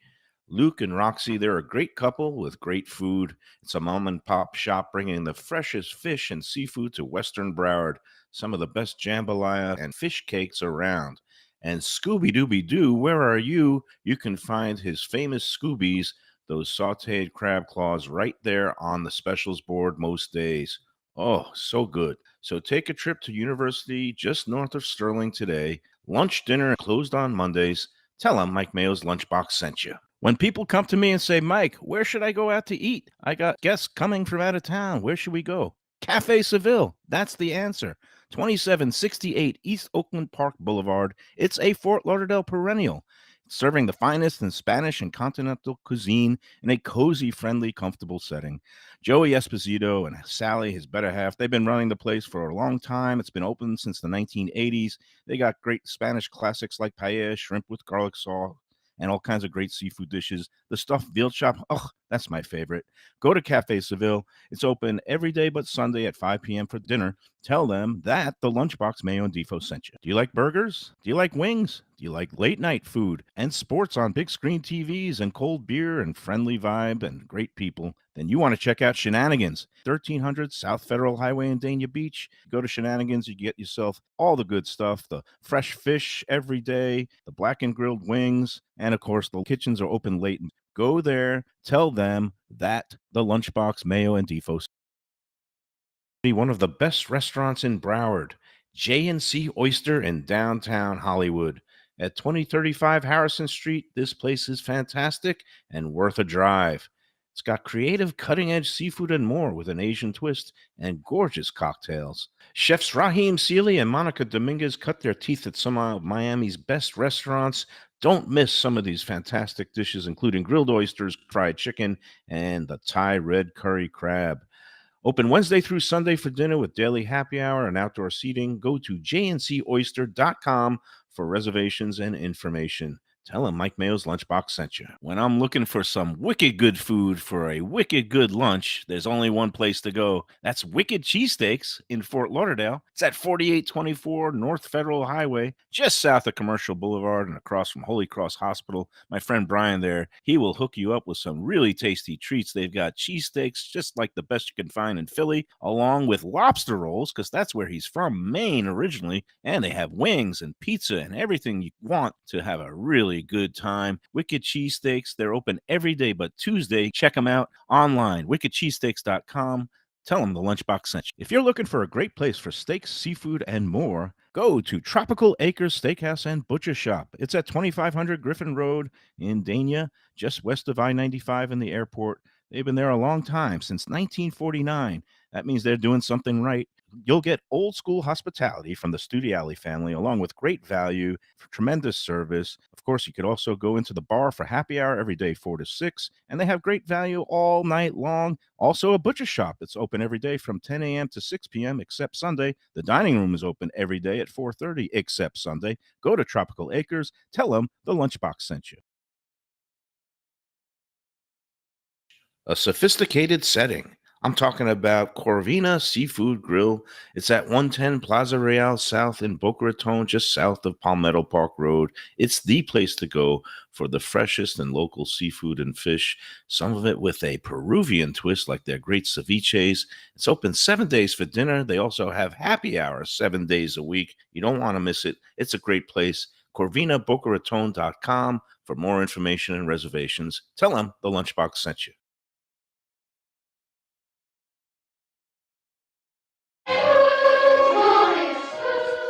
Luke and Roxy, they're a great couple with great food. It's a mom and pop shop bringing the freshest fish and seafood to Western Broward. Some of the best jambalaya and fish cakes around. And Scooby-Dooby-Doo, where are you? You can find his famous Scoobies, those sauteed crab claws, right there on the specials board most days. Oh, so good. So take a trip to University just north of Sterling today. Lunch, dinner, closed on Mondays. Tell them Mike Mayo's Lunchbox sent you. When people come to me and say, Mike, where should I go out to eat? I got guests coming from out of town. Where should we go? Cafe Seville. That's the answer. 2768 East Oakland Park Boulevard. It's a Fort Lauderdale perennial, serving the finest in Spanish and continental cuisine in a cozy, friendly, comfortable setting. Joey Esposito and Sally, his better half, they've been running the place for a long time. It's been open since the 1980s. They got great Spanish classics like paella, shrimp with garlic sauce, and all kinds of great seafood dishes. The stuffed veal chop, oh, that's my favorite. Go to Cafe Seville. It's open every day but Sunday at 5 p.m. for dinner. Tell them that the Lunchbox Mayo and Defo sent you. Do you like burgers? Do you like wings? Do you like late night food and sports on big screen TVs and cold beer and friendly vibe and great people? Then you want to check out Shenanigans, 1300 South Federal Highway in Dania Beach. Go to Shenanigans, you get yourself all the good stuff, the fresh fish every day, the black and grilled wings, and of course the kitchens are open late. Go there, tell them that the Lunchbox Mayo and Defo, one of the best restaurants in Broward, J&C Oyster in downtown Hollywood. At 2035 Harrison Street, this place is fantastic and worth a drive. It's got creative, cutting-edge seafood and more with an Asian twist and gorgeous cocktails. Chefs Raheem Seeley and Monica Dominguez cut their teeth at some of Miami's best restaurants. Don't miss some of these fantastic dishes, including grilled oysters, fried chicken, and the Thai red curry crab. Open Wednesday through Sunday for dinner with daily happy hour and outdoor seating. Go to jncoyster.com for reservations and information. Tell them Mike Mayo's Lunchbox sent you. When I'm looking for some wicked good food for a wicked good lunch, there's only one place to go. That's Wicked Cheesesteaks in Fort Lauderdale. It's at 4824 North Federal Highway, just south of Commercial Boulevard and across from Holy Cross Hospital. My friend Brian there, he will hook you up with some really tasty treats. They've got cheesesteaks just like the best you can find in Philly, along with lobster rolls, because that's where he's from, Maine originally. And they have wings and pizza and everything you want to have a really good time. Wicked Cheesesteaks, they're open every day but Tuesday. Check them out online, wickedcheesesteaks.com. Tell them the Lunchbox sent you. If you're looking for a great place for steaks, seafood, and more, go to Tropical Acres Steakhouse and Butcher Shop. It's at 2500 Griffin Road in Dania, just west of I-95 and the airport. They've been there a long time, since 1949. That means they're doing something right. You'll get old school hospitality from the Studiali family, along with great value, tremendous service. Of course, you could also go into the bar for happy hour every day, 4 to 6, and they have great value all night long. Also, a butcher shop that's open every day from 10 a.m. to 6 p.m. except Sunday. The dining room is open every day at 4:30 except Sunday. Go to Tropical Acres. Tell them the Lunchbox sent you. A sophisticated setting, I'm talking about Corvina Seafood Grill. It's at 110 Plaza Real South in Boca Raton, just south of Palmetto Park Road. It's the place to go for the freshest and local seafood and fish, some of it with a Peruvian twist like their great ceviches. It's open 7 days for dinner. They also have happy hours 7 days a week. You don't want to miss it. It's a great place. CorvinaBocaRaton.com for more information and reservations. Tell them the Lunchbox sent you.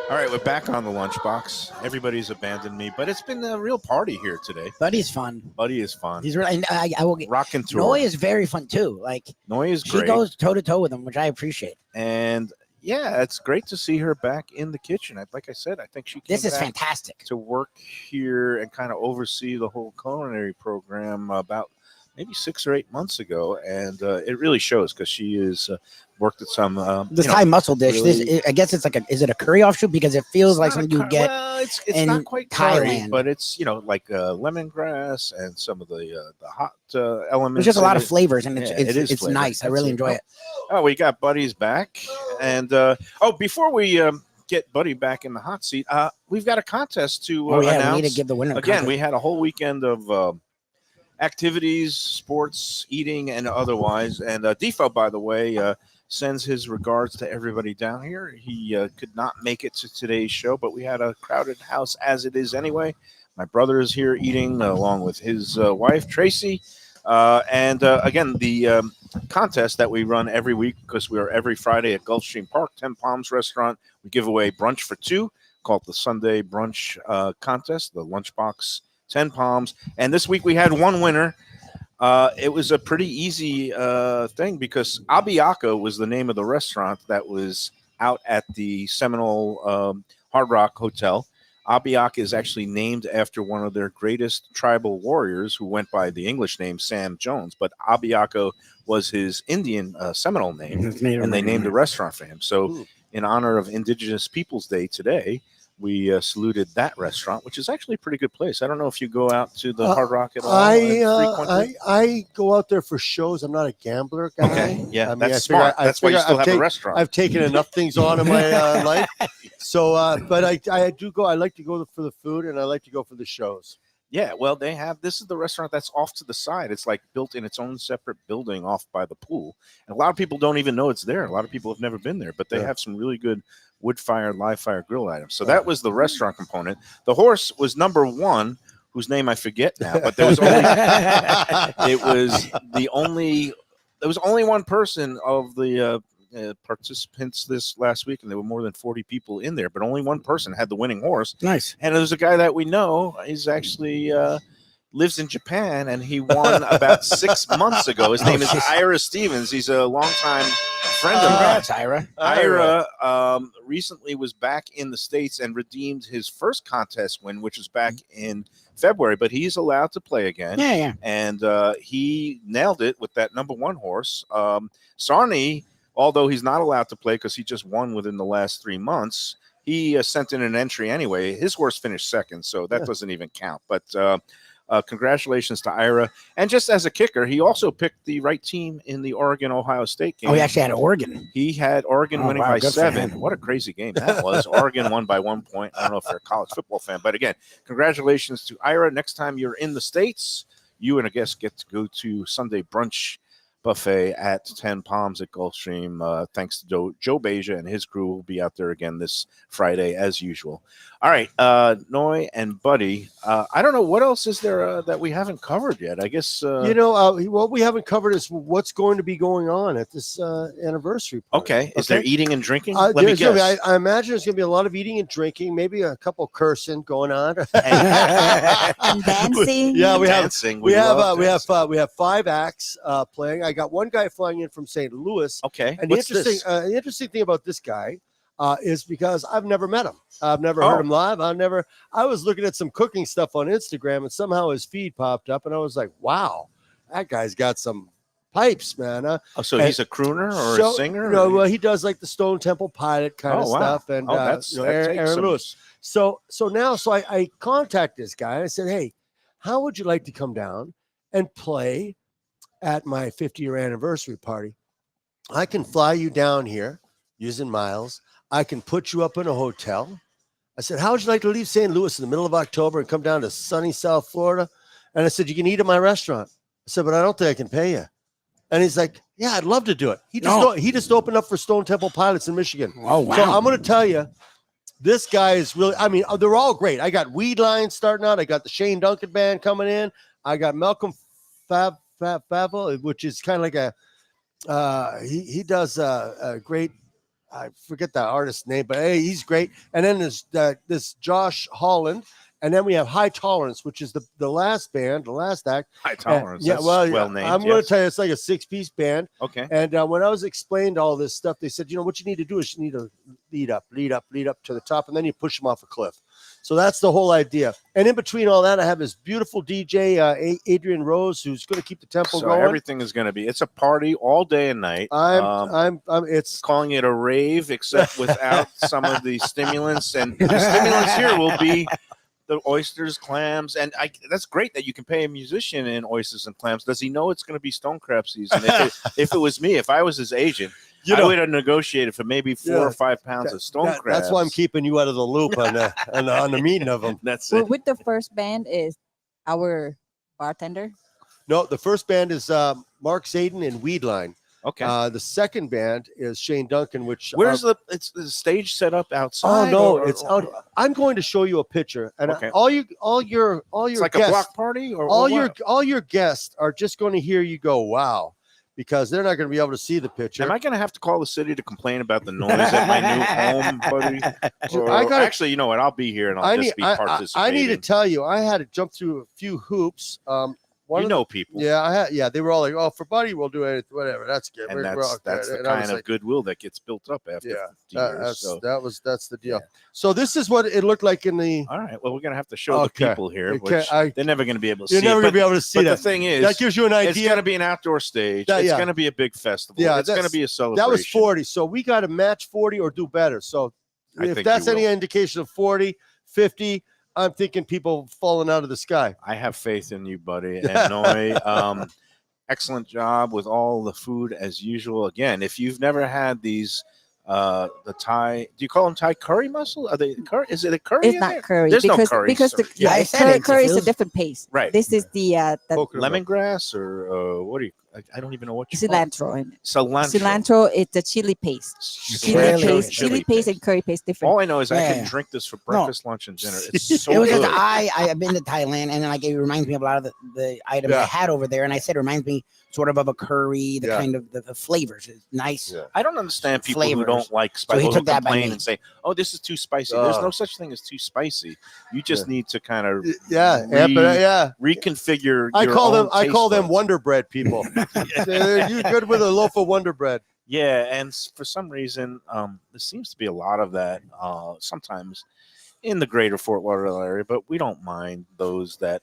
All right, we're back on the Lunchbox. Everybody's abandoned me, but it's been a real party here today. Buddy's fun. Buddy is fun. He's really. And I will get. Rockin' tour. Noy is very fun too. Like Noy is she great. goes toe to toe with him, which I appreciate. And yeah, it's great to see her back in the kitchen. Like I said, I think she came This is back fantastic. to work here and kind of oversee the whole culinary program about maybe 6 or 8 months ago, and it really shows because she is worked at some This Thai mussel dish. really- I guess it's like is it a curry offshoot because it feels like something you get. Well, it's in not quite curry, Thailand. but it's like lemongrass and some of the hot elements. There's just a lot in of it. flavors, and Yeah, it is it's flavor. nice. I That's really it. enjoy it. Oh, we got Buddy's back, and before we get Buddy back in the hot seat, we've got a contest to Oh yeah, announce. we need to give the winner. Again, we had a whole weekend of activities, sports, eating, and otherwise. And Defo, by the way, sends his regards to everybody down here. He could not make it to today's show, but we had a crowded house as it is anyway. My brother is here eating along with his wife, Tracy. And again, the contest that we run every week, because we are every Friday at Gulfstream Park, 10 Palms Restaurant. We give away brunch for two, called the Sunday Brunch Contest, the Lunchbox 10 Palms. And this week we had one winner. It was a pretty easy thing because Abiaco was the name of the restaurant that was out at the Seminole Hard Rock Hotel. Abiaco is actually named after one of their greatest tribal warriors who went by the English name Sam Jones, but Abiaco was his Indian Seminole name, and they named the restaurant for him. So in honor of Indigenous Peoples Day today, we saluted that restaurant, which is actually a pretty good place. I don't know if you go out to the Hard Rock at all. I go out there for shows. I'm not a gambler guy. Okay, yeah, I mean, that's I smart. figure- I That's why you figure still I've have a take- restaurant. I've taken enough things on in my life. So, but I do go. I like to go for the food, and I like to go for the shows. Yeah, well, they have, this is the restaurant that's off to the side. It's like built in its own separate building off by the pool. And a lot of people don't even know it's there. A lot of people have never been there, but they have some really good wood-fired, live-fire grill items. So that was the restaurant component. The horse was number one, whose name I forget now, but there was only, there was only one person of the participants this last week, and there were more than 40 people in there, but only one person had the winning horse. Nice. And there's a guy that we know. He's actually lives in Japan, and he won about 6 months ago. His name is Ira Stevens. He's a longtime friend of mine. Congrats, Ira. Ira recently was back in the States and redeemed his first contest win, which was back in February, but he's allowed to play again. Yeah. And he nailed it with that number one horse. Sarni, although he's not allowed to play because he just won within the last 3 months, he sent in an entry anyway. His horse finished second, so that doesn't even count. But congratulations to Ira. And just as a kicker, he also picked the right team in the Oregon-Ohio State game. Oh, he actually had Oregon. He had Oregon winning by good for 7. him. What a crazy game that was. Oregon won by 1 point. I don't know if you're a college football fan, but again, congratulations to Ira. Next time you're in the States, you and a guest get to go to Sunday brunch buffet at 10 Palms at Gulfstream. Thanks to Joe Beja and his crew will be out there again this Friday as usual. All right, Noy and Buddy. I don't know what else is there that we haven't covered yet. I guess what we haven't covered is what's going to be going on at this anniversary party. Okay, is there eating and drinking? Let me guess. I imagine there's going to be a lot of eating and drinking, maybe a couple cursing going on. And dancing. Yeah, we have dancing. we love have dancing. 5 acts playing. I got one guy flying in from St. Louis. Okay, And what's the interesting thing about this guy is because I've never met him. I've never heard him live. I was looking at some cooking stuff on Instagram, and somehow his feed popped up, and I was like, wow, that guy's got some pipes, man. So he's a crooner or a singer? No, well, he does like the Stone Temple Pilot kind of wow. stuff, and that takes Aaron some- Lewis. So I contact this guy. I said, hey, how would you like to come down and play at my 50-year anniversary party? I can fly you down here using miles. I can put you up in a hotel. I said, how would you like to leave St. Louis in the middle of October and come down to sunny South Florida? And I said, you can eat at my restaurant. I said, but I don't think I can pay you. And he's like, yeah, I'd love to do it. He just opened up for Stone Temple Pilots in Michigan. Oh, wow. So I'm going to tell you, this guy is really, I mean, they're all great. I got Weed Line starting out. I got the Shane Duncan band coming in. I got Malcolm Favell, which is kind of like he does a great, I forget that artist's name, but hey, he's great. And then there's this Josh Holland. And then we have High Tolerance, which is the last band, the last act. High Tolerance. Yeah, well named. I'm going to tell you, it's like a 6-piece band. Okay. And when I was explained all this stuff, they said, what you need to do is you need to lead up to the top, and then you push them off a cliff. So that's the whole idea. And in between all that, I have this beautiful DJ, Adrian Rose, who's going to keep the tempo going. Everything is going to be, it's a party all day and night. It's calling it a rave, except without some of the stimulants. And the stimulants here will be the oysters, clams, and that's great that you can pay a musician in oysters and clams. Does he know it's going to be stone crab season? If it was me, if I was his agent, I would have negotiated for maybe 4 or 5 pounds of stone crabs. That's why I'm keeping you out of the loop on the meeting of them. That's Well, it. with the first band is our bartender. No, the first band is Mark Zayden and Weed Line. Okay. The second band is Shane Duncan, which Where's the stage set up oh outside? no, it's out. I'm going to show you a picture, and Okay. all your It's like guests, a block party, or all your guests are just going to hear you go wow, because they're not going to be able to see the picture. Am I going to have to call the city to complain about the noise at my new home, buddy? Actually, you know what? I'll be here and I'll be participating. I need to tell you, I had to jump through a few hoops. People. Yeah, they were all like, "Oh, for Buddy, we'll do it, whatever." That's good. And that's the kind of goodwill that gets built up after 50 years. That's the deal. So this is what it looked like in the. All right. Well, we're gonna have to show the people here, which they're never going to be able to see. You're never going to be able to see that. The thing is, that gives you an idea. It's going to be an outdoor stage. It's going to be a big festival. Yeah, it's going to be a celebration. That was 40. So we got to match 40 or do better. So if that's any indication of 40, 50. I'm thinking people falling out of the sky. I have faith in you, buddy. And Noi, excellent job with all the food as usual. Again, if you've never had these, the Thai, do you call them Thai curry mussel? Are they curry? Is it a curry? It's not curry. There's because, no curry. Because curry is a different paste. Right. This is the lemongrass or what do you? I don't even know what you cilantro. Cilantro is the chili paste. Chili paste and curry paste different. All I know is I can drink this for breakfast, lunch, and dinner. It's so it was good. just I've been to Thailand, and it reminds me of a lot of the items I had over there, and I said it reminds me sort of a curry, the kind of the flavors is nice. Yeah. I don't understand people flavors. who don't like spicy. So he took that by complain me. and say, "Oh, this is too spicy." There's no such thing as too spicy. You just need to kind of reconfigure. I call them buds. Wonder Bread people. You're good with a loaf of Wonder Bread. Yeah, and for some reason, there seems to be a lot of that sometimes in the greater Fort Lauderdale area, but we don't mind those that.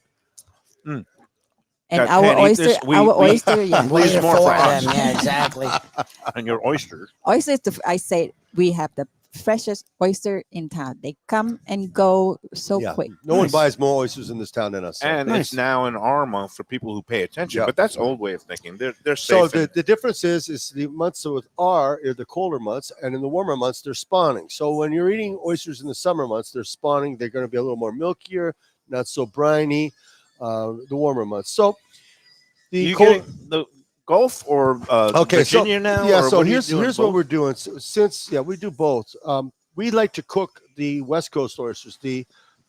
And our oyster, yeah. Please more for us. Yeah, exactly. And your oyster. Oyster is I say we have the freshest oyster in town. They come and go so quick. No one buys more oysters in this town than us. So. And it's now an R month for people who pay attention. Yeah. But that's old way of thinking. They're safe. So the difference is the months with R are the colder months, and in the warmer months they're spawning. So when you're eating oysters in the summer months, they're spawning. They're going to be a little more milkier, not so briny. The warmer months. So the Gulf or Virginia now? Yeah, or so what here's what we're doing. Since we do both. We like to cook the West Coast oysters, the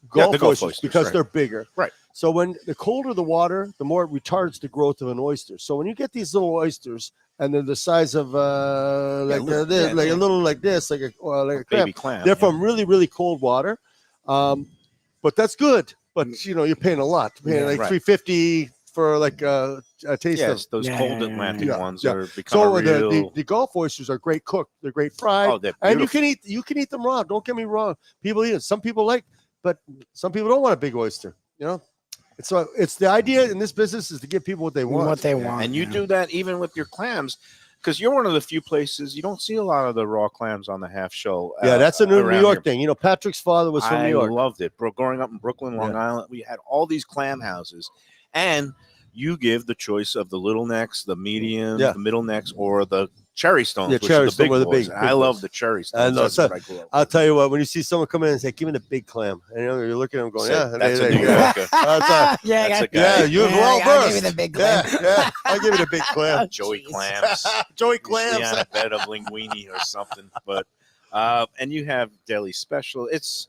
Gulf oysters, because they're bigger. Right. So when the colder the water, the more it retards the growth of an oyster. So when you get these little oysters and they're the size of like a baby clam. They're from really, really cold water. But that's good. But you're paying a lot. You're paying $350 for like a taste of those cold Atlantic ones are so becoming real. the Gulf oysters are great cooked. They're great fried. Oh, they're and you can eat them raw. Don't get me wrong. People eat it. Some people but some people don't want a big oyster. So it's the idea in this business is to give people what they want. What they want. And you do that even with your clams. Because you're one of the few places you don't see a lot of the raw clams on the half shell. Yeah, that's a New York thing. Patrick's father was from New York. I loved it. Growing up in Brooklyn, Long Island, we had all these clam houses. And you give the choice of the little necks, the medium, the middle necks, or the cherry stones, Yeah, which cherry are the stone big were the boys. big- I big love boys. the cherry I stones. know. That's So, what I grew up I'll with. tell you what, when you see someone come in and say, give me the big clam, and you're looking at them going, Say, yeah. that's a they- New yeah. Yorker. That's yeah, That's a guy. yeah, you're Yeah, well I'll give you versed. the big Yeah, clam. yeah. I'll give you the big clam. Joey Jeez. clams. Joey Usually clams. on a bed of linguine or something. But and you have deli special. It's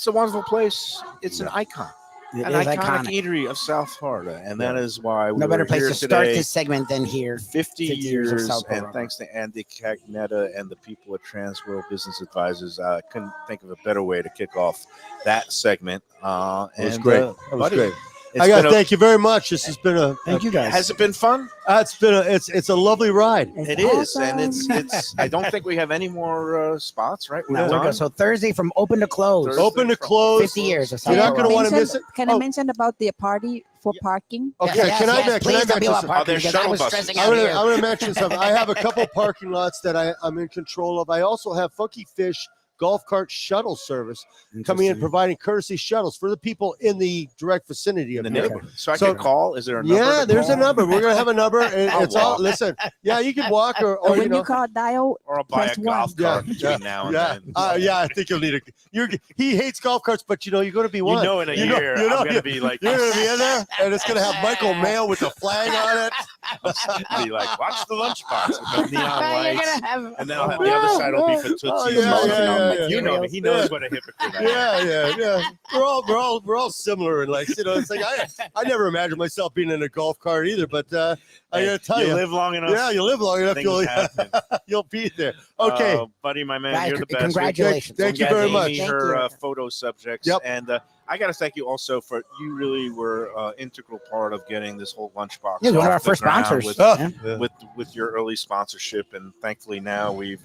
a wonderful place. It's an icon. It An is iconic iconic. eatery of South Florida, and that Yeah. is why we No better were place here to start today. this segment than here. 50 50 years of years, Southport and Raw Bar. thanks to Andy Cagnetta and the people at TRANSWORLD Business Advisors. I couldn't think of a better way to kick off that segment. It was And, great. It was buddy, great. it's I got to been a- thank you very much. This has been a. Thank you guys. Has it been fun? It's a lovely ride. It is, and it's. I don't think we have any more spots, right? We're No, we're done. good. So Thursday from open to close. Thursday. Open to close. 50 years of You're not Southport going to Raw want to Bar. miss it. Can I Oh, mention about the party for parking? okay. Yes, Can I yes, can I please tell mention me about something? parking there's because I shuttle was buses. stressing I'm out gonna, here. I'm gonna mention something. I have a couple parking lots that I'm in control of. I also have Funky Fish golf cart shuttle service coming in, providing courtesy shuttles for the people in the direct vicinity in of the here. neighborhood. So I So- can call. Is there a number? Yeah, to there's a call? number. We're gonna have a number. And I'll it's all. walk. Listen, yeah, you can walk or Or you when know. you call dial, Or I'll buy a Press golf one. cart Yeah, between now and yeah, then. yeah. I think you'll need a. He hates golf carts, but you're going to be one. You know, in a year, I'm going to be like, You're going to be in there, and it's going to have Michael Mayo with the flag on it. be like, watch the lunchbox with the neon You're lights. gonna have. And then I'll have the other side will be for Tootsie's. Oh, yeah, Mom. yeah. You know me. He knows what a hypocrite I am. Yeah. We're all similar, and like it's like I never imagined myself being in a golf cart either. But I got to tell you, live long enough. yeah, you live long enough, Things happen. you'll be there. Okay. Buddy, my man, Guys, you're the best. congratulations. Thank you Got very Amy, much. Thank her you. photo subjects. Yep. And I got to thank you also for you really were integral part of getting this whole lunchbox. Yeah, one of off our the first ground sponsors. With, Oh, Yeah. yeah. with your early sponsorship, and thankfully now we've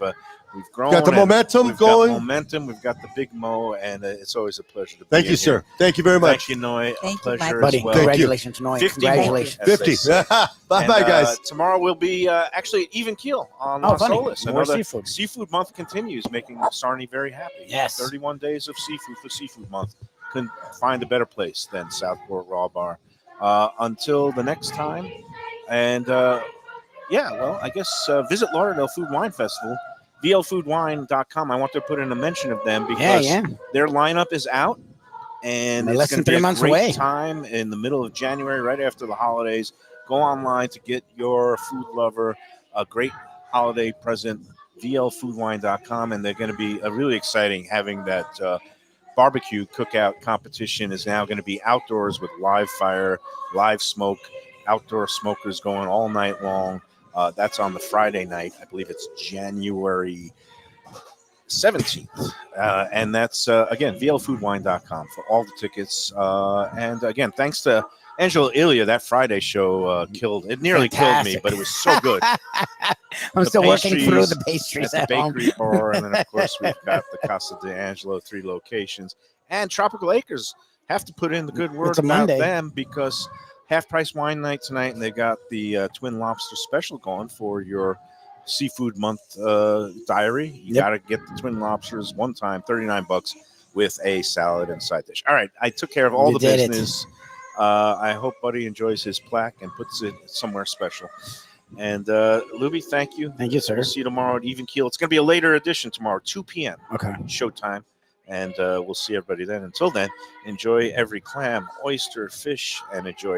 grown. Got the and momentum we've going. Got momentum. We've got the big Mo, and it's always a pleasure to be Thank you, in sir. here. Thank you very much. Thank you, Noy. Thank you, Pleasure Mike. Buddy, as well. Thank you. congratulations, Noy. 50 Congratulations. more, as they 50. say. Bye, And, guys. Tomorrow will be actually even keel on Oh, Las funny. Olas. More Another seafood. seafood month continues, making Sarnie very happy. Yes. 31 days of seafood for seafood month. Couldn't find a better place than Southport Raw Bar. Until the next time, and I guess visit Lauderdale Food Wine Festival, VLFoodWine.com. I want to put in a mention of them because their lineup is out. And They're it's less going than to be 3 a months great away. time in the middle of January, right after the holidays. Go online to get your food lover a great holiday present, VLFoodWine.com. And they're going to be really exciting having that barbecue cookout competition is now going to be outdoors with live fire, live smoke, outdoor smokers going all night long. That's on the Friday night. I believe it's January 17th. And that's, again, VLFoodWine.com for all the tickets. And again, thanks to Angela Ilya, that Friday show killed. It nearly killed me, Fantastic. but it was so good. I'm still working through pastries the pastries At the at home. bakery bar. And then, of course, we've got the Casa d'Angelo, 3 locations. And Tropical Acres have to put in the good word It's a about Monday. them because half-price wine night tonight, and they got the Twin Lobster special going for your seafood month diary. You Yep. got to get the Twin Lobsters one time, $39 with a salad and side dish. All right, I took care of all You the did it. business. I hope Buddy enjoys his plaque and puts it somewhere special. And Lubie, thank you. Thank you, sir. We'll see you tomorrow at Even Keel. It's going to be a later edition tomorrow, 2 p.m. Okay. Showtime. And we'll see everybody then. Until then, enjoy every clam, oyster, fish, and enjoy